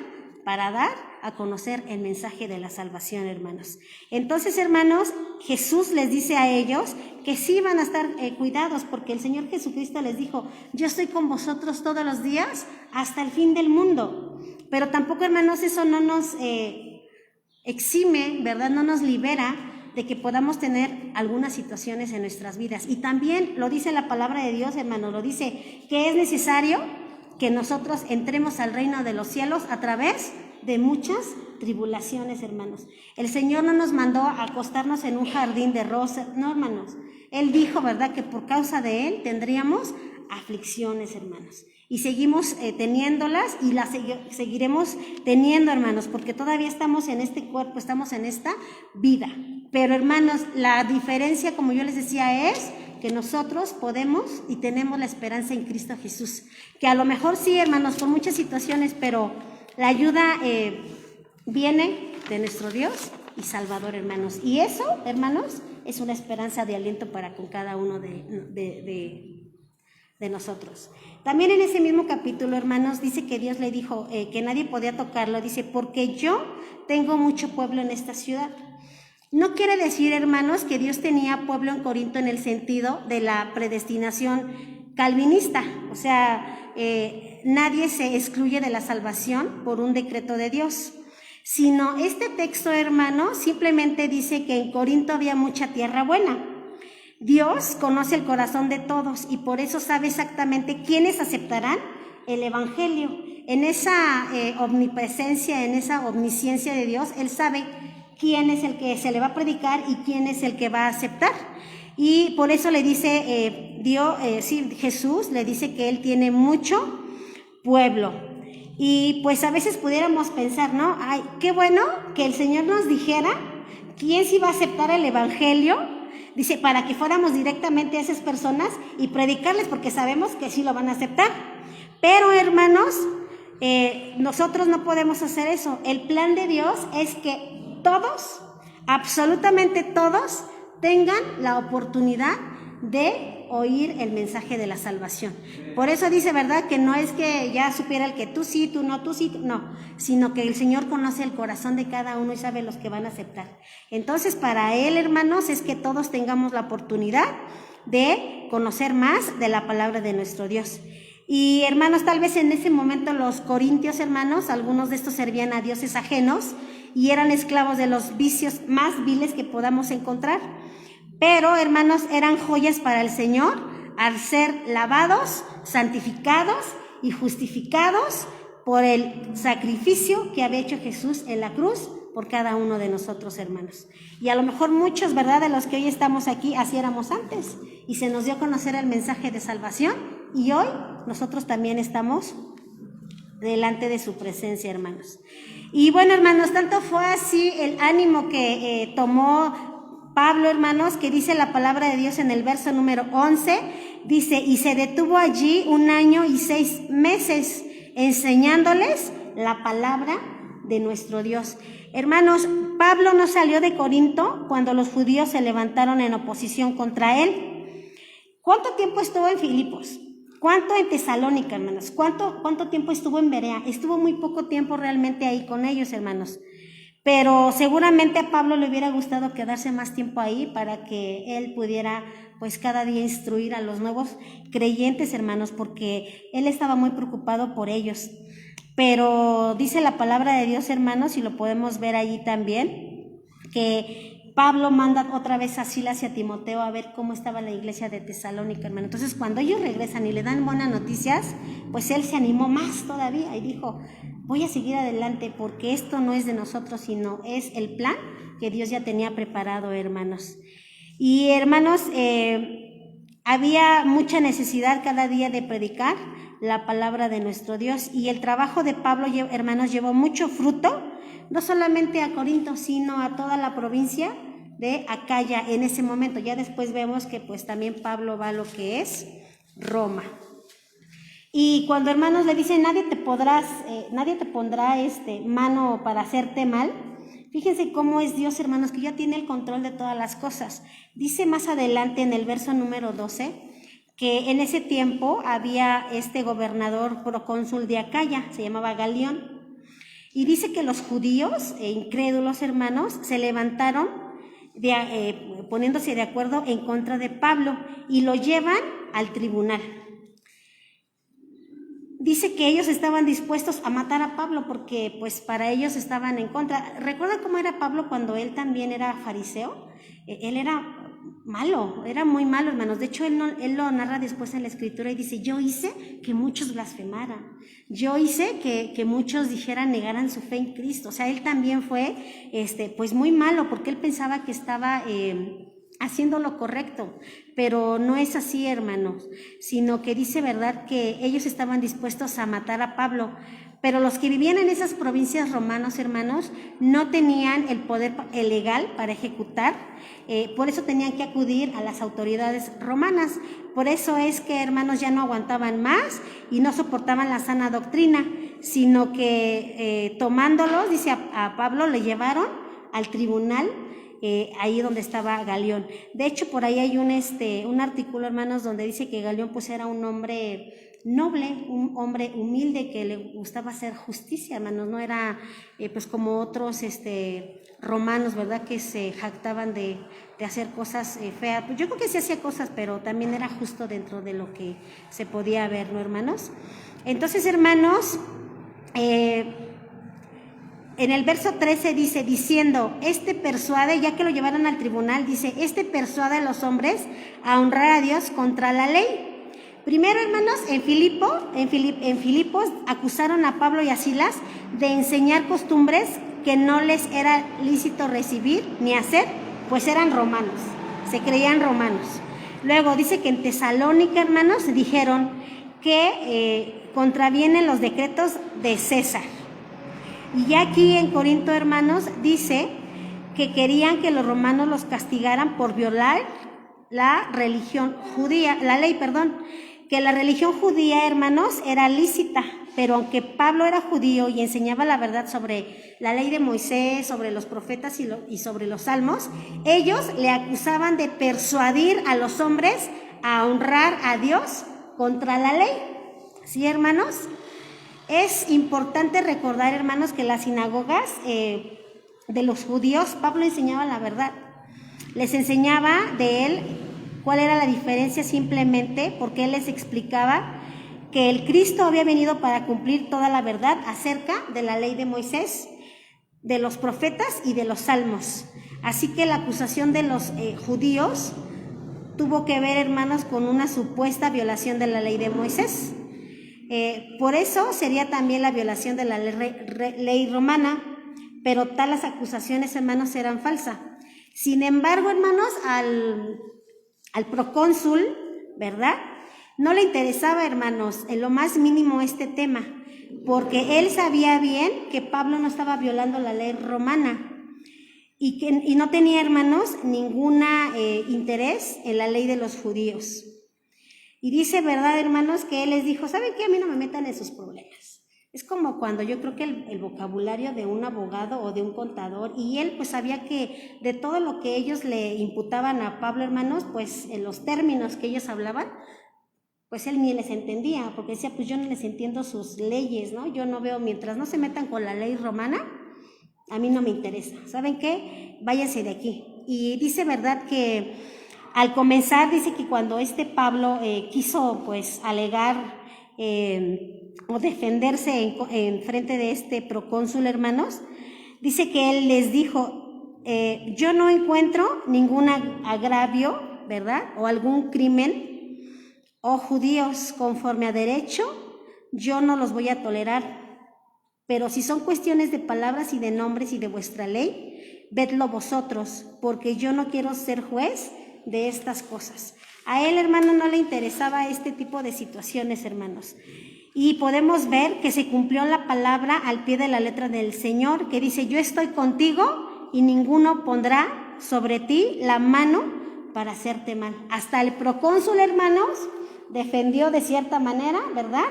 para dar a conocer el mensaje de la salvación, hermanos. Entonces, hermanos, Jesús les dice a ellos que sí van a estar cuidados, porque el Señor Jesucristo les dijo, yo estoy con vosotros todos los días hasta el fin del mundo. Pero tampoco, hermanos, eso no nos exime, ¿verdad? No nos libera de que podamos tener algunas situaciones en nuestras vidas. Y también lo dice la palabra de Dios, hermanos, lo dice que es necesario que nosotros entremos al reino de los cielos a través de muchas tribulaciones, hermanos. El Señor no nos mandó a acostarnos en un jardín de rosas, no, hermanos. Él dijo, ¿verdad?, que por causa de Él tendríamos aflicciones, hermanos. Y seguimos teniéndolas y las seguiremos teniendo, hermanos, porque todavía estamos en este cuerpo, estamos en esta vida. Pero, hermanos, la diferencia, como yo les decía, es que nosotros podemos y tenemos la esperanza en Cristo Jesús. Que a lo mejor sí, hermanos, por muchas situaciones, pero la ayuda viene de nuestro Dios y Salvador, hermanos. Y eso, hermanos, es una esperanza de aliento para con cada uno de nosotros. También en ese mismo capítulo, hermanos, dice que Dios le dijo que nadie podía tocarlo. Dice, porque yo tengo mucho pueblo en esta ciudad. No quiere decir, hermanos, que Dios tenía pueblo en Corinto en el sentido de la predestinación calvinista. O sea, nadie se excluye de la salvación por un decreto de Dios. Sino este texto, hermano, simplemente dice que en Corinto había mucha tierra buena. Dios conoce el corazón de todos y por eso sabe exactamente quiénes aceptarán el evangelio. En esa omnipresencia, en esa omnisciencia de Dios, Él sabe quién es el que se le va a predicar y quién es el que va a aceptar. Y por eso le dice Jesús le dice que Él tiene mucho pueblo. Y pues a veces pudiéramos pensar, ¿no? Ay, qué bueno que el Señor nos dijera quién sí va a aceptar el evangelio. Dice, para que fuéramos directamente a esas personas y predicarles, porque sabemos que sí lo van a aceptar. Pero, hermanos, nosotros no podemos hacer eso. El plan de Dios es que todos, absolutamente todos, tengan la oportunidad de oír el mensaje de la salvación. Por eso dice, ¿verdad? Que no es que ya supiera el que tú sí, tú no, no, sino que el Señor conoce el corazón de cada uno y sabe los que van a aceptar. Entonces, para Él, hermanos, es que todos tengamos la oportunidad de conocer más de la palabra de nuestro Dios. Y, hermanos, tal vez en ese momento los corintios, hermanos, algunos de estos servían a dioses ajenos y eran esclavos de los vicios más viles que podamos encontrar. Pero, hermanos, eran joyas para el Señor al ser lavados, santificados y justificados por el sacrificio que había hecho Jesús en la cruz por cada uno de nosotros, hermanos. Y a lo mejor muchos, ¿verdad?, de los que hoy estamos aquí, así éramos antes. Y se nos dio a conocer el mensaje de salvación y hoy nosotros también estamos delante de su presencia, hermanos. Y bueno, hermanos, tanto fue así el ánimo que tomó Pablo, hermanos, que dice la palabra de Dios en el verso número 11, dice, y se detuvo allí 1 año y 6 meses, enseñándoles la palabra de nuestro Dios. Hermanos, Pablo no salió de Corinto cuando los judíos se levantaron en oposición contra él. ¿Cuánto tiempo estuvo en Filipos? ¿Cuánto en Tesalónica, hermanos? ¿Cuánto tiempo estuvo en Berea? Estuvo muy poco tiempo realmente ahí con ellos, hermanos. Pero seguramente a Pablo le hubiera gustado quedarse más tiempo ahí para que él pudiera pues cada día instruir a los nuevos creyentes, hermanos, porque él estaba muy preocupado por ellos. Pero dice la palabra de Dios, hermanos, y lo podemos ver allí también, que Pablo manda otra vez a Silas y a Timoteo a ver cómo estaba la iglesia de Tesalónica, hermano. Entonces, cuando ellos regresan y le dan buenas noticias, pues él se animó más todavía y dijo, voy a seguir adelante porque esto no es de nosotros, sino es el plan que Dios ya tenía preparado, hermanos. Y, hermanos, había mucha necesidad cada día de predicar la palabra de nuestro Dios, y el trabajo de Pablo, hermanos, llevó mucho fruto, no solamente a Corinto, sino a toda la provincia de Acaya en ese momento. Ya después vemos que pues también Pablo va a lo que es Roma. Y cuando, hermanos, le dicen, nadie te pondrá mano para hacerte mal, fíjense cómo es Dios, hermanos, que ya tiene el control de todas las cosas. Dice más adelante en el verso número 12, que en ese tiempo había este gobernador procónsul de Acaya, se llamaba Galión, y dice que los judíos incrédulos, hermanos, se levantaron poniéndose de acuerdo en contra de Pablo y lo llevan al tribunal. Dice que ellos estaban dispuestos a matar a Pablo porque pues para ellos estaban en contra. ¿Recuerdan cómo era Pablo cuando él también era fariseo? Él era malo, era muy malo, hermanos. De hecho, él lo narra después en la escritura y dice, yo hice que muchos blasfemaran. Yo hice que muchos negaran su fe en Cristo. O sea, él también fue pues muy malo porque él pensaba que estaba haciendo lo correcto, pero no es así, hermanos, sino que dice, ¿verdad?, que ellos estaban dispuestos a matar a Pablo, pero los que vivían en esas provincias romanas, hermanos, no tenían el poder legal para ejecutar, por eso tenían que acudir a las autoridades romanas. Por eso es que, hermanos, ya no aguantaban más y no soportaban la sana doctrina, sino que tomándolos, dice a Pablo, le llevaron al tribunal, ahí donde estaba Galión. De hecho, por ahí hay un artículo, hermanos, donde dice que Galión pues era un hombre noble, un hombre humilde que le gustaba hacer justicia, hermanos, no era pues como otros romanos, ¿verdad?, que se jactaban de hacer cosas feas. Pues yo creo que sí hacía cosas, pero también era justo dentro de lo que se podía ver, ¿no, hermanos? Entonces, hermanos, en el verso 13 dice, diciendo, persuade, ya que lo llevaron al tribunal, dice, persuade a los hombres a honrar a Dios contra la ley. Primero, hermanos, en Filipos acusaron a Pablo y a Silas de enseñar costumbres que no les era lícito recibir ni hacer, pues eran romanos, se creían romanos. Luego dice que en Tesalónica, hermanos, dijeron que contravienen los decretos de César. Y ya aquí en Corinto, hermanos, dice que querían que los romanos los castigaran por violar la religión judía, que la religión judía, hermanos, era lícita, pero aunque Pablo era judío y enseñaba la verdad sobre la ley de Moisés, sobre los profetas y sobre los salmos, ellos le acusaban de persuadir a los hombres a honrar a Dios contra la ley. ¿Sí, hermanos? Es importante recordar, hermanos, que las sinagogas de los judíos, Pablo enseñaba la verdad. Les enseñaba de él cuál era la diferencia simplemente porque él les explicaba que el Cristo había venido para cumplir toda la verdad acerca de la ley de Moisés, de los profetas y de los salmos. Así que la acusación de los judíos tuvo que ver, hermanos, con una supuesta violación de la ley de Moisés. Por eso sería también la violación de la ley romana, pero tales acusaciones, hermanos, eran falsas. Sin embargo, hermanos, al procónsul, ¿verdad?, no le interesaba, hermanos, en lo más mínimo este tema, porque él sabía bien que Pablo no estaba violando la ley romana y no tenía, hermanos, ningún interés en la ley de los judíos. Y dice, ¿verdad, hermanos?, que él les dijo, ¿saben qué? A mí no me metan en sus problemas. Es como cuando yo creo que el vocabulario de un abogado o de un contador, y él pues sabía que de todo lo que ellos le imputaban a Pablo, hermanos, pues en los términos que ellos hablaban, pues él ni les entendía, porque decía, pues yo no les entiendo sus leyes, ¿no? Yo no veo, mientras no se metan con la ley romana, a mí no me interesa. ¿Saben qué? Váyanse de aquí. Y dice, ¿verdad?, que al comenzar, dice que cuando Pablo quiso pues alegar o defenderse en frente de este procónsul, hermanos, dice que él les dijo, yo no encuentro ningún agravio, ¿verdad?, o algún crimen, oh judíos, conforme a derecho, yo no los voy a tolerar, pero si son cuestiones de palabras y de nombres y de vuestra ley, vedlo vosotros, porque yo no quiero ser juez de estas cosas. A él, hermano, no le interesaba este tipo de situaciones, hermanos. Y podemos ver que se cumplió la palabra al pie de la letra del Señor, que dice, yo estoy contigo y ninguno pondrá sobre ti la mano para hacerte mal. Hasta el procónsul, hermanos, defendió de cierta manera, ¿verdad?,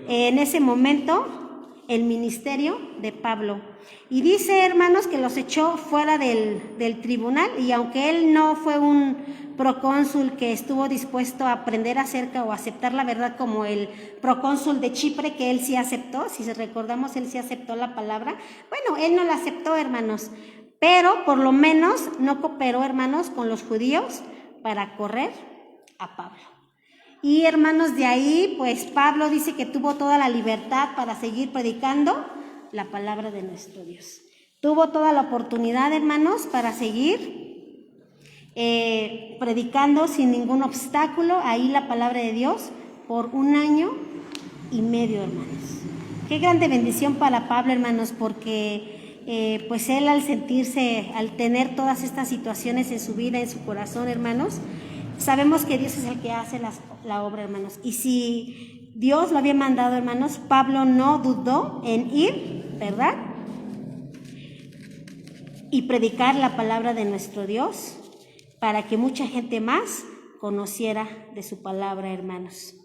en ese momento el ministerio de Pablo. Y dice, hermanos, que los echó fuera del tribunal, y aunque él no fue un procónsul que estuvo dispuesto a aprender acerca o aceptar la verdad como el procónsul de Chipre, que él sí aceptó, si recordamos, él sí aceptó la palabra. Bueno, él no la aceptó, hermanos, pero por lo menos no cooperó, hermanos, con los judíos para correr a Pablo. Y, hermanos, de ahí, pues Pablo dice que tuvo toda la libertad para seguir predicando la palabra de nuestro Dios. Tuvo toda la oportunidad, hermanos, para seguir predicando sin ningún obstáculo ahí la palabra de Dios por 1 año y medio, hermanos. Qué grande bendición para Pablo, hermanos, porque pues él al sentirse, al tener todas estas situaciones en su vida, en su corazón, hermanos, sabemos que Dios es el que hace la obra, hermanos. Y si Dios lo había mandado, hermanos, Pablo no dudó en ir, ¿verdad? Y predicar la palabra de nuestro Dios para que mucha gente más conociera de su palabra, hermanos.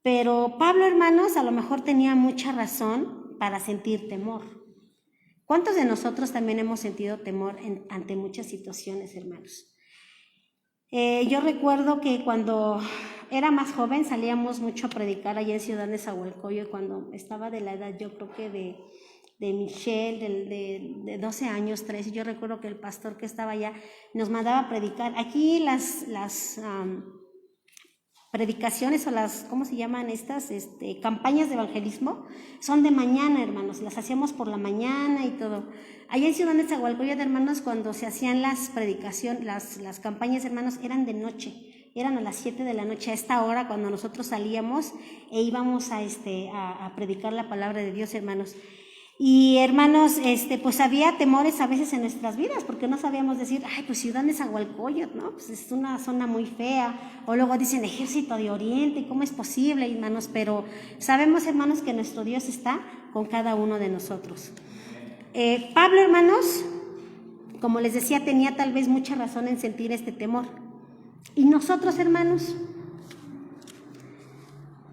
Pero Pablo, hermanos, a lo mejor tenía mucha razón para sentir temor. ¿Cuántos de nosotros también hemos sentido temor ante muchas situaciones, hermanos? Yo recuerdo que cuando era más joven salíamos mucho a predicar allá en Ciudad Nezahualcóyotl, cuando estaba de la edad, yo creo que de Michelle, de 12 años, 13. Yo recuerdo que el pastor que estaba allá nos mandaba a predicar. Aquí las predicaciones o las, ¿cómo se llaman estas? Campañas de evangelismo son de mañana, hermanos, las hacíamos por la mañana y todo. Allá en Ciudad Nezahualcóyotl, hermanos, cuando se hacían las predicaciones, las campañas, hermanos, eran de noche, eran a las 7 de la noche, a esta hora cuando nosotros salíamos e íbamos a predicar la palabra de Dios, hermanos. Y hermanos, pues había temores a veces en nuestras vidas, porque no sabíamos decir, ay, pues Ciudad Nezahualcóyotl, ¿no? Pues es una zona muy fea, o luego dicen Ejército de Oriente, ¿cómo es posible, hermanos? Pero sabemos, hermanos, que nuestro Dios está con cada uno de nosotros. Pablo, hermanos, como les decía, tenía tal vez mucha razón en sentir este temor. ¿Y nosotros, hermanos?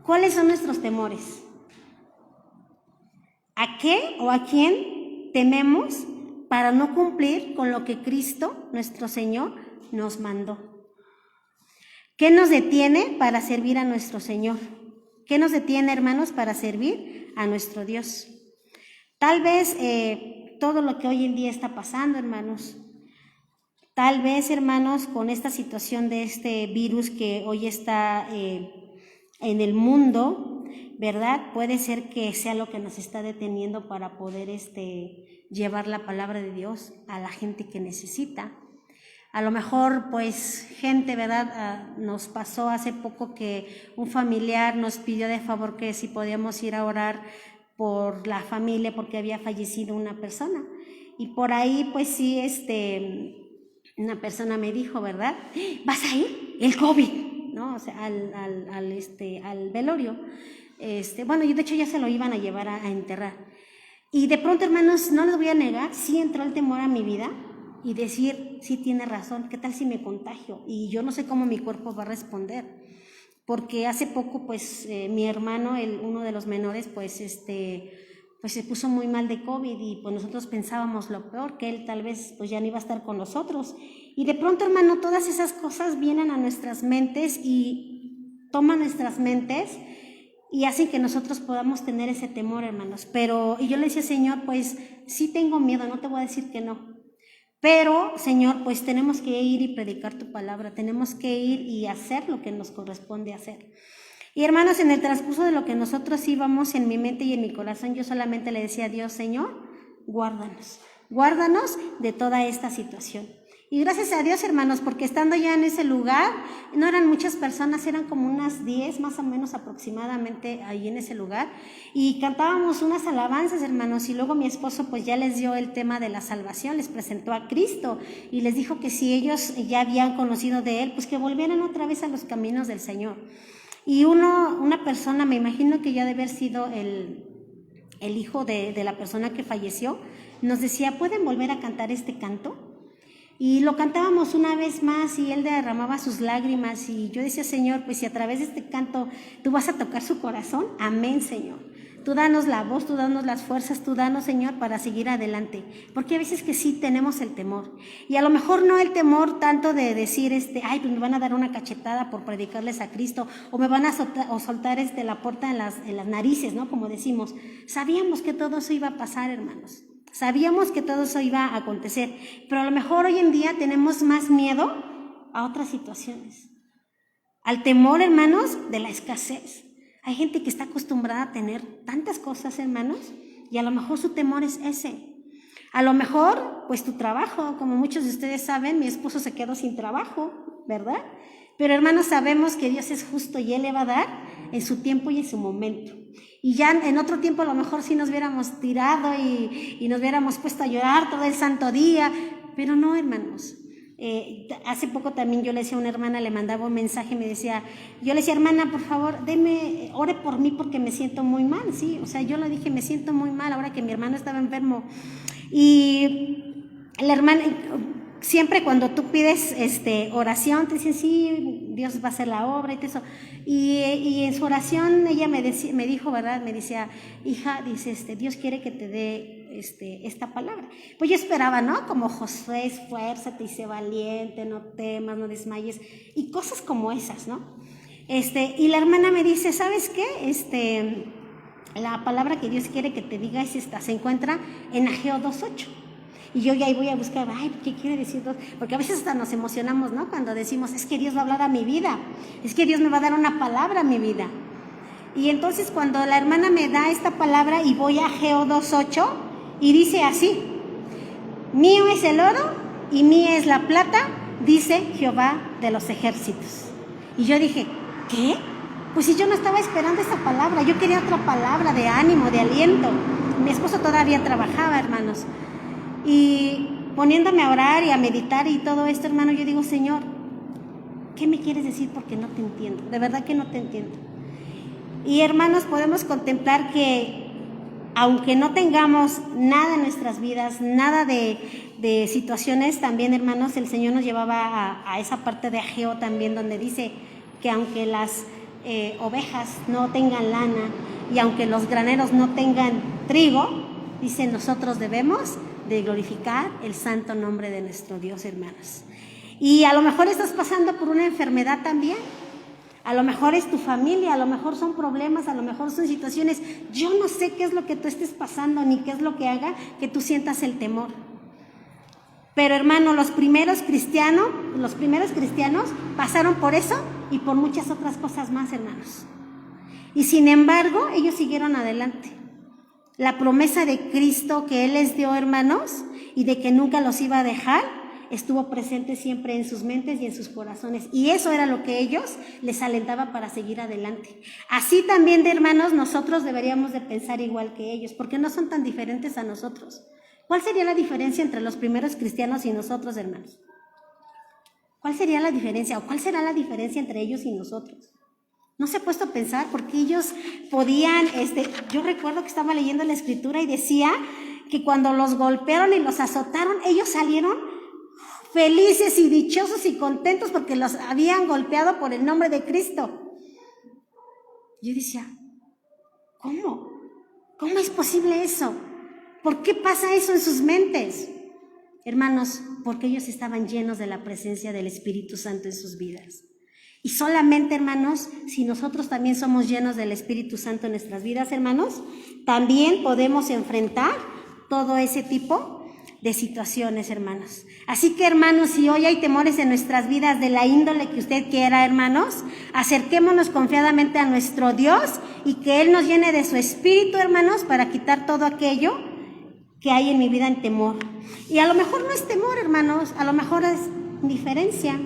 ¿Cuáles son nuestros temores? ¿A qué o a quién tememos para no cumplir con lo que Cristo, nuestro Señor, nos mandó? ¿Qué nos detiene para servir a nuestro Señor? ¿Qué nos detiene, hermanos, para servir a nuestro Dios? Tal vez todo lo que hoy en día está pasando, hermanos. Tal vez, hermanos, con esta situación de este virus que hoy está en el mundo, ¿verdad? Puede ser que sea lo que nos está deteniendo para poder llevar la palabra de Dios a la gente que necesita. A lo mejor, pues, gente, ¿verdad? Nos pasó hace poco que un familiar nos pidió de favor que si podíamos ir a orar por la familia porque había fallecido una persona. Y por ahí, pues sí, una persona me dijo, ¿verdad? ¿Vas a ir? El COVID, ¿no? O sea, al velorio. Bueno, de hecho ya se lo iban a llevar a enterrar. Y de pronto, hermanos, no les voy a negar, sí entró el temor a mi vida y decir, sí tiene razón, ¿qué tal si me contagio? Y yo no sé cómo mi cuerpo va a responder. Porque hace poco, pues, mi hermano, uno de los menores, pues se puso muy mal de COVID y pues nosotros pensábamos lo peor, que él tal vez pues ya no iba a estar con nosotros. Y de pronto, hermano, todas esas cosas vienen a nuestras mentes y toman nuestras mentes y hacen que nosotros podamos tener ese temor, hermanos. Y yo le decía, Señor, pues sí tengo miedo, no te voy a decir que no. Pero, Señor, pues tenemos que ir y predicar tu palabra, tenemos que ir y hacer lo que nos corresponde hacer. Y hermanos, en el transcurso de lo que nosotros íbamos en mi mente y en mi corazón, yo solamente le decía a Dios, Señor, guárdanos de toda esta situación. Y gracias a Dios, hermanos, porque estando ya en ese lugar, no eran muchas personas, eran como unas 10 más o menos aproximadamente ahí en ese lugar, y cantábamos unas alabanzas, hermanos, y luego mi esposo pues ya les dio el tema de la salvación, les presentó a Cristo, y les dijo que si ellos ya habían conocido de Él, pues que volvieran otra vez a los caminos del Señor. Y una persona, me imagino que ya debe haber sido el hijo de la persona que falleció, nos decía, ¿pueden volver a cantar este canto? Y lo cantábamos una vez más y él derramaba sus lágrimas y yo decía, Señor, pues si a través de este canto tú vas a tocar su corazón, amén, Señor. Tú danos la voz, tú danos las fuerzas, tú danos, Señor, para seguir adelante. Porque a veces que sí tenemos el temor. Y a lo mejor no el temor tanto de decir, ay, pues me van a dar una cachetada por predicarles a Cristo, o me van a soltar la puerta en las narices, ¿no? Como decimos. Sabíamos que todo eso iba a pasar, hermanos. Sabíamos que todo eso iba a acontecer. Pero a lo mejor hoy en día tenemos más miedo a otras situaciones. Al temor, hermanos, de la escasez. Hay gente que está acostumbrada a tener tantas cosas, hermanos, y a lo mejor su temor es ese. A lo mejor, pues tu trabajo, como muchos de ustedes saben, mi esposo se quedó sin trabajo, ¿verdad? Pero hermanos, sabemos que Dios es justo y Él le va a dar en su tiempo y en su momento. Y ya en otro tiempo a lo mejor sí nos hubiéramos tirado y nos hubiéramos puesto a llorar todo el santo día, pero no, hermanos. Hace poco también yo le decía a una hermana, le mandaba un mensaje, yo le decía, hermana, por favor, ore por mí porque me siento muy mal, sí, o sea, yo le dije, me siento muy mal ahora que mi hermano estaba enfermo. Y la hermana, siempre cuando tú pides oración, te dicen, sí, Dios va a hacer la obra y todo eso. Y en su oración ella me dijo, ¿verdad? Me decía, hija, dice, Dios quiere que te dé esta palabra. Pues yo esperaba, ¿no? Como Josué, esfuérzate y sé valiente, no temas, no desmayes, y cosas como esas, ¿no? Y la hermana me dice, ¿sabes qué? La palabra que Dios quiere que te diga es esta, se encuentra en Ageo 2:8. Y yo ya ahí voy a buscar, ¿qué quiere decir? Porque a veces hasta nos emocionamos, ¿no? Cuando decimos, es que Dios va a hablar a mi vida, es que Dios me va a dar una palabra a mi vida. Y entonces cuando la hermana me da esta palabra y voy a Ageo 2:8 y dice así, mío es el oro y mía es la plata, dice Jehová de los ejércitos. Y yo dije, ¿qué? Pues si yo no estaba esperando esa palabra, yo quería otra palabra de ánimo, de aliento. Mi esposo todavía trabajaba, hermanos. Y poniéndome a orar y a meditar y todo esto, hermano, yo digo, Señor, ¿qué me quieres decir? Porque no te entiendo, de verdad que no te entiendo. Y hermanos, podemos contemplar que aunque no tengamos nada en nuestras vidas, nada de situaciones, también, hermanos, el Señor nos llevaba a esa parte de Ageo también, donde dice que aunque las ovejas no tengan lana y aunque los graneros no tengan trigo, dice, nosotros debemos de glorificar el santo nombre de nuestro Dios, hermanos. Y a lo mejor estás pasando por una enfermedad también, a lo mejor es tu familia, a lo mejor son problemas, a lo mejor son situaciones, yo no sé qué es lo que tú estés pasando, ni qué es lo que haga que tú sientas el temor. Pero hermano, los primeros cristianos pasaron por eso y por muchas otras cosas más, hermanos. Y sin embargo, ellos siguieron adelante. La promesa de Cristo que Él les dio, hermanos, y de que nunca los iba a dejar, estuvo presente siempre en sus mentes y en sus corazones. Y eso era lo que ellos les alentaba para seguir adelante. Así también, hermanos, nosotros deberíamos de pensar igual que ellos, porque no son tan diferentes a nosotros. ¿Cuál sería la diferencia entre los primeros cristianos y nosotros, hermanos? ¿Cuál sería la diferencia? ¿O cuál será la diferencia entre ellos y nosotros? ¿No se ha puesto a pensar? Porque ellos podían, yo recuerdo que estaba leyendo la escritura y decía que cuando los golpearon y los azotaron, ellos salieron felices y dichosos y contentos porque los habían golpeado por el nombre de Cristo. Yo decía, ¿cómo? ¿Cómo es posible eso? ¿Por qué pasa eso en sus mentes? Hermanos, porque ellos estaban llenos de la presencia del Espíritu Santo en sus vidas. Y solamente, hermanos, si nosotros también somos llenos del Espíritu Santo en nuestras vidas, hermanos, también podemos enfrentar todo ese tipo de situaciones, hermanos. Así que, hermanos, si hoy hay temores en nuestras vidas de la índole que usted quiera, hermanos, acerquémonos confiadamente a nuestro Dios y que Él nos llene de su Espíritu, hermanos, para quitar todo aquello que hay en mi vida en temor. Y a lo mejor no es temor, hermanos, a lo mejor es indiferencia.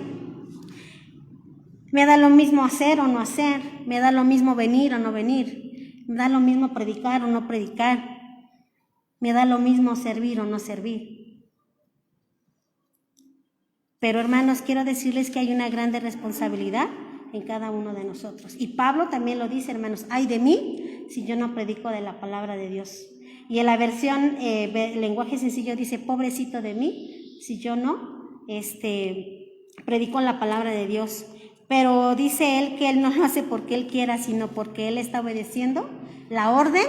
Me da lo mismo hacer o no hacer, me da lo mismo venir o no venir, me da lo mismo predicar o no predicar, me da lo mismo servir o no servir. Pero hermanos, quiero decirles que hay una grande responsabilidad en cada uno de nosotros. Y Pablo también lo dice, hermanos, ay de mí si yo no predico de la palabra de Dios. Y en la versión lenguaje sencillo dice, pobrecito de mí si yo no predico la palabra de Dios. Pero dice él que él no lo hace porque él quiera, sino porque él está obedeciendo la orden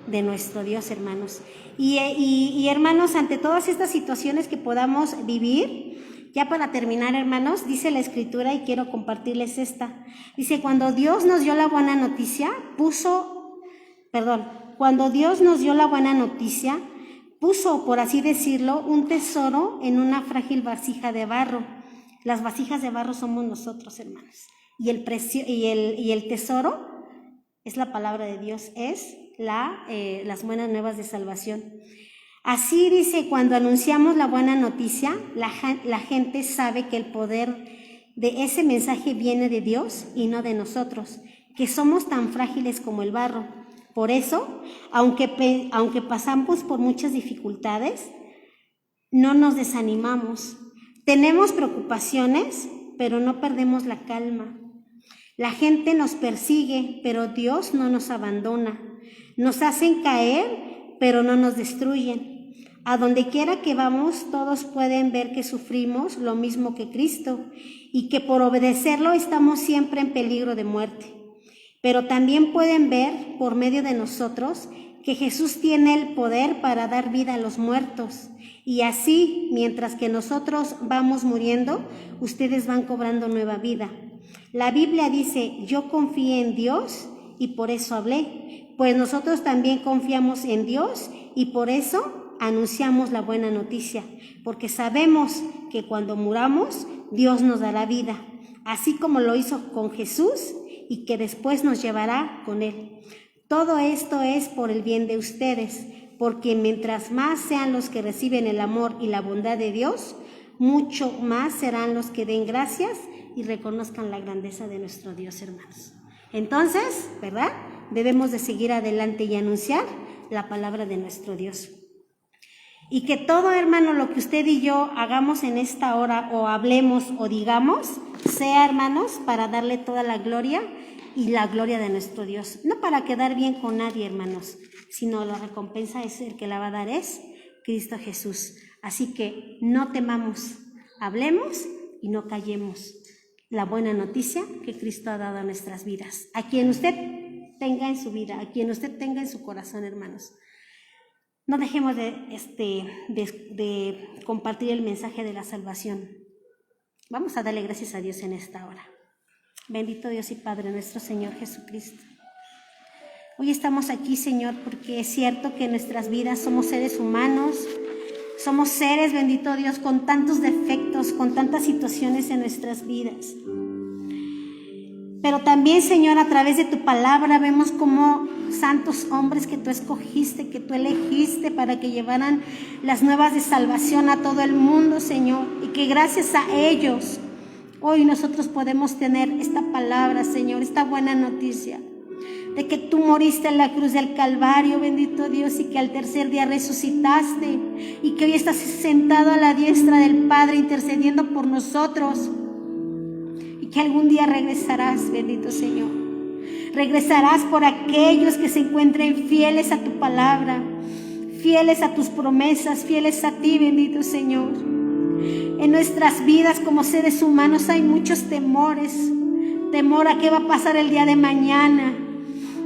de nuestro Dios, hermanos. Y hermanos, ante todas estas situaciones que podamos vivir, ya para terminar, hermanos, dice la Escritura, y quiero compartirles esta. Dice, cuando Dios nos dio la buena noticia, puso, por así decirlo, un tesoro en una frágil vasija de barro. Las vasijas de barro somos nosotros, hermanos. Y el tesoro es la palabra de Dios, es las buenas nuevas de salvación. Así dice, cuando anunciamos la buena noticia, la gente sabe que el poder de ese mensaje viene de Dios y no de nosotros, que somos tan frágiles como el barro. Por eso, aunque pasamos por muchas dificultades, no nos desanimamos. Tenemos preocupaciones, pero no perdemos la calma. La gente nos persigue, pero Dios no nos abandona. Nos hacen caer, pero no nos destruyen. A donde quiera que vamos, todos pueden ver que sufrimos lo mismo que Cristo y que por obedecerlo estamos siempre en peligro de muerte. Pero también pueden ver, por medio de nosotros, que Jesús tiene el poder para dar vida a los muertos. Y así, mientras que nosotros vamos muriendo, ustedes van cobrando nueva vida. La Biblia dice, yo confié en Dios y por eso hablé. Pues nosotros también confiamos en Dios y por eso anunciamos la buena noticia. Porque sabemos que cuando muramos, Dios nos dará vida. Así como lo hizo con Jesús y que después nos llevará con Él. Todo esto es por el bien de ustedes, porque mientras más sean los que reciben el amor y la bondad de Dios, mucho más serán los que den gracias y reconozcan la grandeza de nuestro Dios, hermanos. Entonces, ¿verdad? Debemos de seguir adelante y anunciar la palabra de nuestro Dios. Y que todo, hermano, lo que usted y yo hagamos en esta hora, o hablemos o digamos, sea, hermanos, para darle toda la gloria y la gloria de nuestro Dios. No para quedar bien con nadie, hermanos, sino la recompensa es el que la va a dar es Cristo Jesús. Así que no temamos, hablemos y no callemos la buena noticia que Cristo ha dado a nuestras vidas. A quien usted tenga en su vida, a quien usted tenga en su corazón, hermanos. No dejemos de compartir el mensaje de la salvación. Vamos a darle gracias a Dios en esta hora. Bendito Dios y Padre nuestro Señor Jesucristo. Hoy estamos aquí, Señor, porque es cierto que en nuestras vidas somos seres humanos, somos seres, bendito Dios, con tantos defectos, con tantas situaciones en nuestras vidas. Pero también, Señor, a través de tu palabra vemos como santos hombres que tú escogiste, que tú elegiste para que llevaran las nuevas de salvación a todo el mundo, Señor, y que gracias a ellos hoy nosotros podemos tener esta palabra, Señor, esta buena noticia de que tú moriste en la cruz del Calvario, bendito Dios, y que al tercer día resucitaste y que hoy estás sentado a la diestra del Padre intercediendo por nosotros y que algún día regresarás, bendito Señor. Regresarás por aquellos que se encuentren fieles a tu palabra, fieles a tus promesas, fieles a ti, bendito Señor. En nuestras vidas como seres humanos hay muchos temores. Temor a qué va a pasar el día de mañana.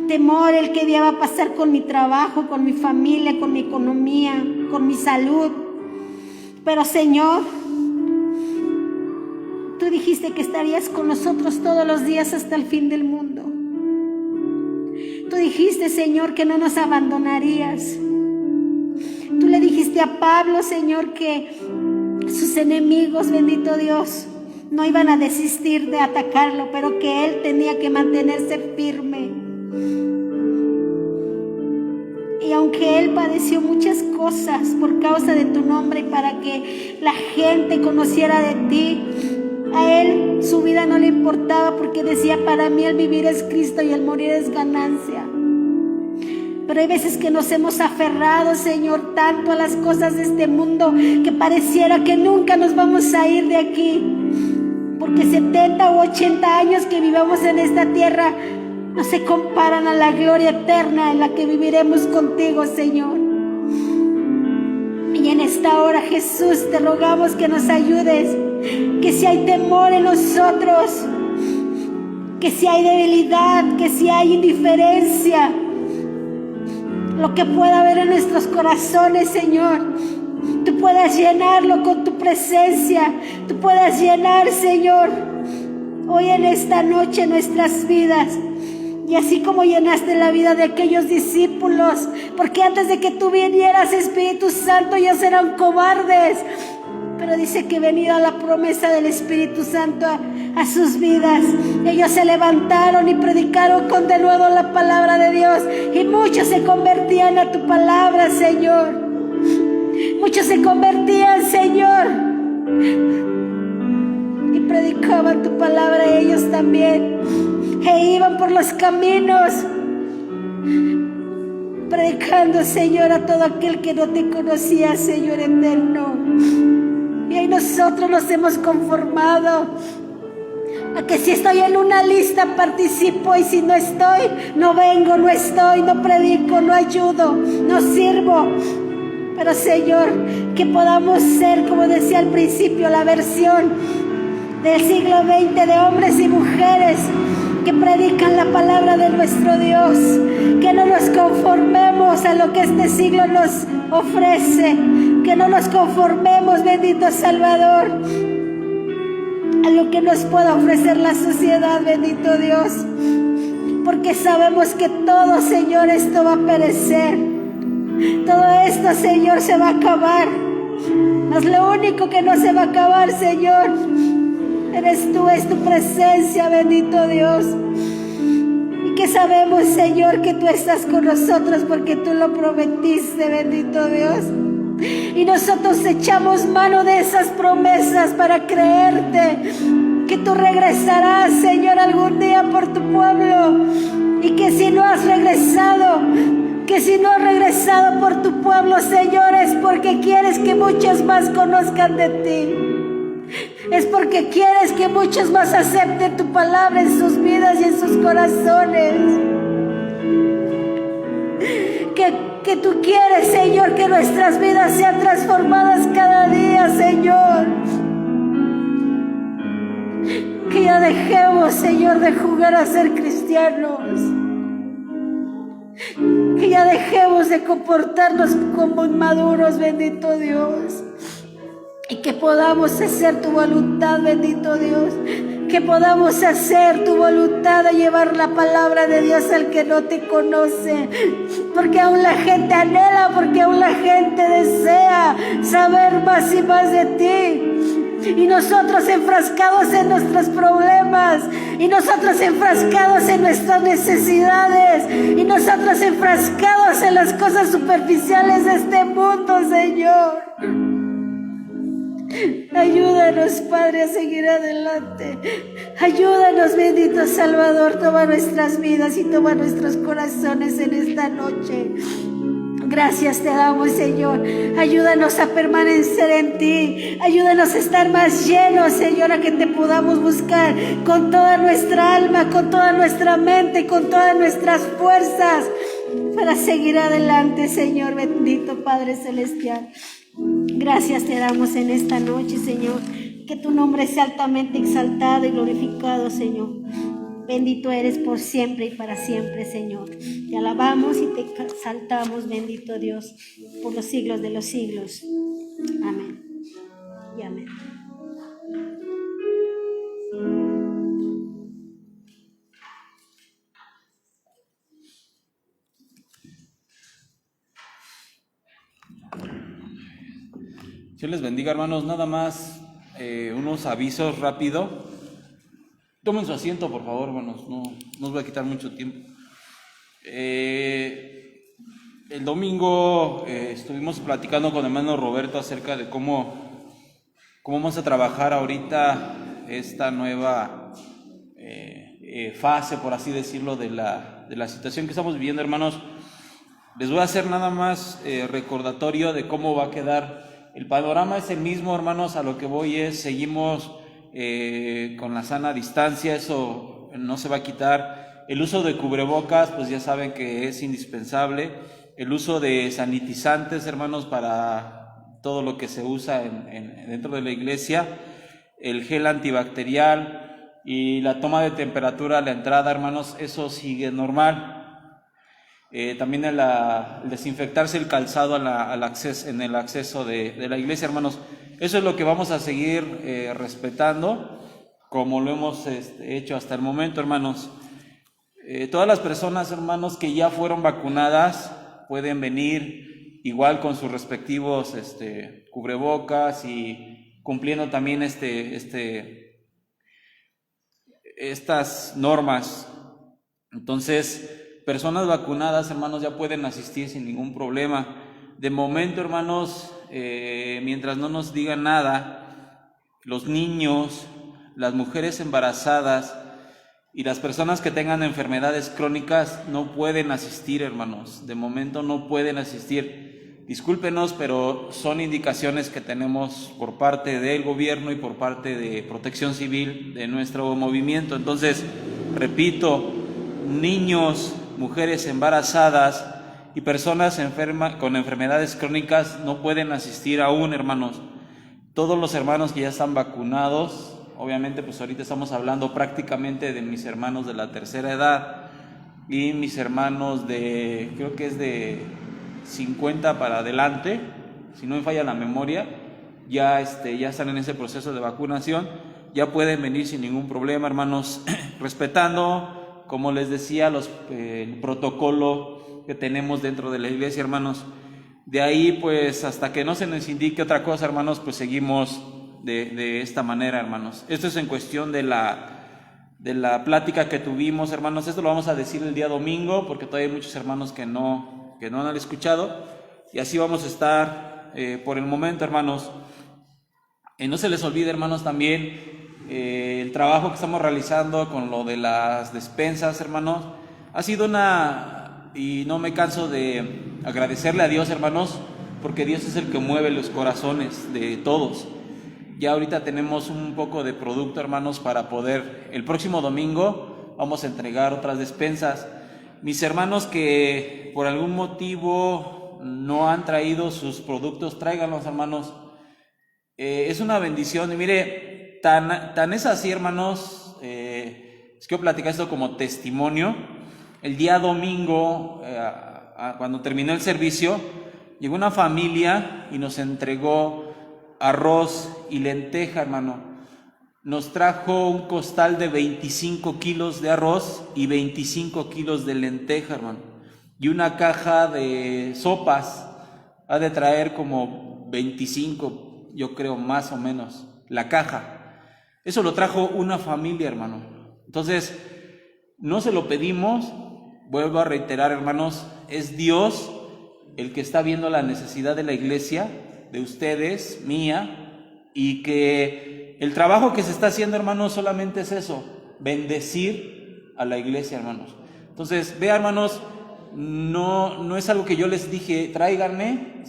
Temor el qué día va a pasar con mi trabajo, con mi familia, con mi economía, con mi salud. Pero Señor, tú dijiste que estarías con nosotros todos los días hasta el fin del mundo. Tú dijiste, Señor, que no nos abandonarías. Tú le dijiste a Pablo, Señor, que sus enemigos, bendito Dios, no iban a desistir de atacarlo, pero que él tenía que mantenerse firme. Y aunque él padeció muchas cosas por causa de tu nombre y para que la gente conociera de ti, a él su vida no le importaba porque decía, para mí el vivir es Cristo y el morir es ganancia. Pero hay veces que nos hemos aferrado, Señor, tanto a las cosas de este mundo que pareciera que nunca nos vamos a ir de aquí. Porque 70 u 80 años que vivamos en esta tierra no se comparan a la gloria eterna en la que viviremos contigo, Señor. Y en esta hora, Jesús, te rogamos que nos ayudes, que si hay temor en nosotros, que si hay debilidad, que si hay indiferencia, lo que pueda haber en nuestros corazones, Señor, tú puedas llenarlo con tu presencia, tú puedas llenar, Señor, hoy en esta noche nuestras vidas. Y así como llenaste la vida de aquellos discípulos, porque antes de que tú vinieras, Espíritu Santo, ellos eran cobardes. Pero dice que venida la promesa del Espíritu Santo a sus vidas, ellos se levantaron y predicaron con denuedo la palabra de Dios. Y muchos se convertían a tu palabra, Señor. Muchos se convertían, Señor. Y predicaban tu palabra ellos también, e iban por los caminos predicando, Señor, a todo aquel que no te conocía, Señor eterno. Y ahí nosotros nos hemos conformado a que si estoy en una lista participo, y si no estoy, no vengo, no estoy, no predico, no ayudo, no sirvo. Pero Señor, que podamos ser, como decía al principio, la versión del siglo XX de hombres y mujeres que predican la palabra de nuestro Dios, que no nos conformemos a lo que este siglo nos ofrece, que no nos conformemos, bendito Salvador, a lo que nos pueda ofrecer la sociedad, bendito Dios, porque sabemos que todo, Señor, esto va a perecer, todo esto, Señor, se va a acabar, mas lo único que no se va a acabar, Señor, eres tú, es tu presencia, bendito Dios. Y que sabemos, Señor, que tú estás con nosotros porque tú lo prometiste, bendito Dios. Y nosotros echamos mano de esas promesas para creerte que tú regresarás, Señor, algún día por tu pueblo. Y que si no has regresado por tu pueblo, Señor, es porque quieres que muchos más conozcan de ti. Es porque quieres que muchos más acepten tu palabra en sus vidas y en sus corazones. Que tú quieres, Señor, que nuestras vidas sean transformadas cada día, Señor. Que ya dejemos, Señor, de jugar a ser cristianos. Que ya dejemos de comportarnos como inmaduros, bendito Dios. Y que podamos hacer tu voluntad, bendito Dios. Que podamos hacer tu voluntad de llevar la palabra de Dios al que no te conoce. Porque aún la gente anhela, porque aún la gente desea saber más y más de ti. Y nosotros enfrascados en nuestros problemas, y nosotros enfrascados en nuestras necesidades, y nosotros enfrascados en las cosas superficiales de este mundo, Señor. Ayúdanos, Padre, a seguir adelante. Ayúdanos, bendito Salvador, toma nuestras vidas y toma nuestros corazones en esta noche. Gracias te damos, Señor. Ayúdanos a permanecer en ti. Ayúdanos a estar más llenos, Señor, a que te podamos buscar con toda nuestra alma, con toda nuestra mente, con todas nuestras fuerzas, para seguir adelante, Señor, bendito Padre Celestial. Gracias te damos en esta noche, Señor. Que tu nombre sea altamente exaltado y glorificado, Señor. Bendito eres por siempre y para siempre, Señor. Te alabamos y te exaltamos, bendito Dios, por los siglos de los siglos. Amén y amén.
Dios les bendiga, hermanos. Nada más unos avisos rápido. Tomen su asiento, por favor, hermanos. No os voy a quitar mucho tiempo. El domingo estuvimos platicando con el hermano Roberto acerca de cómo vamos a trabajar ahorita esta nueva fase, por así decirlo, de la situación que estamos viviendo, hermanos. Les voy a hacer nada más recordatorio de cómo va a quedar. El panorama es el mismo, hermanos. A lo que voy es, seguimos con la sana distancia, eso no se va a quitar. El uso de cubrebocas, pues ya saben que es indispensable. El uso de sanitizantes, hermanos, para todo lo que se usa dentro de la iglesia. El gel antibacterial y la toma de temperatura a la entrada, hermanos, eso sigue normal. También el desinfectarse el calzado en el acceso de la iglesia, hermanos. Eso es lo que vamos a seguir respetando, como lo hemos hecho hasta el momento, hermanos. Todas las personas, hermanos, que ya fueron vacunadas pueden venir igual con sus respectivos cubrebocas y cumpliendo también estas normas. Entonces, personas vacunadas, hermanos, ya pueden asistir sin ningún problema. De momento, hermanos, mientras no nos digan nada, los niños, las mujeres embarazadas y las personas que tengan enfermedades crónicas no pueden asistir, hermanos. De momento no pueden asistir. Discúlpenos, pero son indicaciones que tenemos por parte del gobierno y por parte de Protección Civil de nuestro movimiento. Entonces, repito, niños, mujeres embarazadas y personas con enfermedades crónicas no pueden asistir aún, hermanos. Todos los hermanos que ya están vacunados, obviamente pues ahorita estamos hablando prácticamente de mis hermanos de la tercera edad y mis hermanos creo que es de 50 para adelante, si no me falla la memoria, ya están en ese proceso de vacunación, ya pueden venir sin ningún problema, hermanos, respetando, como les decía, el protocolo que tenemos dentro de la iglesia, hermanos. De ahí, pues, hasta que no se nos indique otra cosa, hermanos, pues seguimos de esta manera, hermanos. Esto es en cuestión de la plática que tuvimos, hermanos. Esto lo vamos a decir el día domingo, porque todavía hay muchos hermanos que no han escuchado. Y así vamos a estar por el momento, hermanos. No se les olvide, hermanos, también el trabajo que estamos realizando con lo de las despensas, hermanos. Ha sido y no me canso de agradecerle a Dios, hermanos, porque Dios es el que mueve los corazones de todos. Ya ahorita tenemos un poco de producto, hermanos, para poder, el próximo domingo vamos a entregar otras despensas. Mis hermanos que por algún motivo no han traído sus productos, tráiganlos, hermanos. Es una bendición. Y mire, tan es así, hermanos, es que platicar esto como testimonio. El día domingo, cuando terminó el servicio, llegó una familia y nos entregó arroz y lenteja, hermano. Nos trajo un costal de 25 kilos de arroz y 25 kilos de lenteja, hermano. Y una caja de sopas. Ha de traer como 25, yo creo, más o menos, la caja. Eso lo trajo una familia, hermano. Entonces, no se lo pedimos. Vuelvo a reiterar, hermanos, es Dios el que está viendo la necesidad de la iglesia, de ustedes, mía, y que el trabajo que se está haciendo, hermanos, solamente es eso, bendecir a la iglesia, hermanos. Entonces, vea, hermanos, no es algo que yo les dije, tráiganme,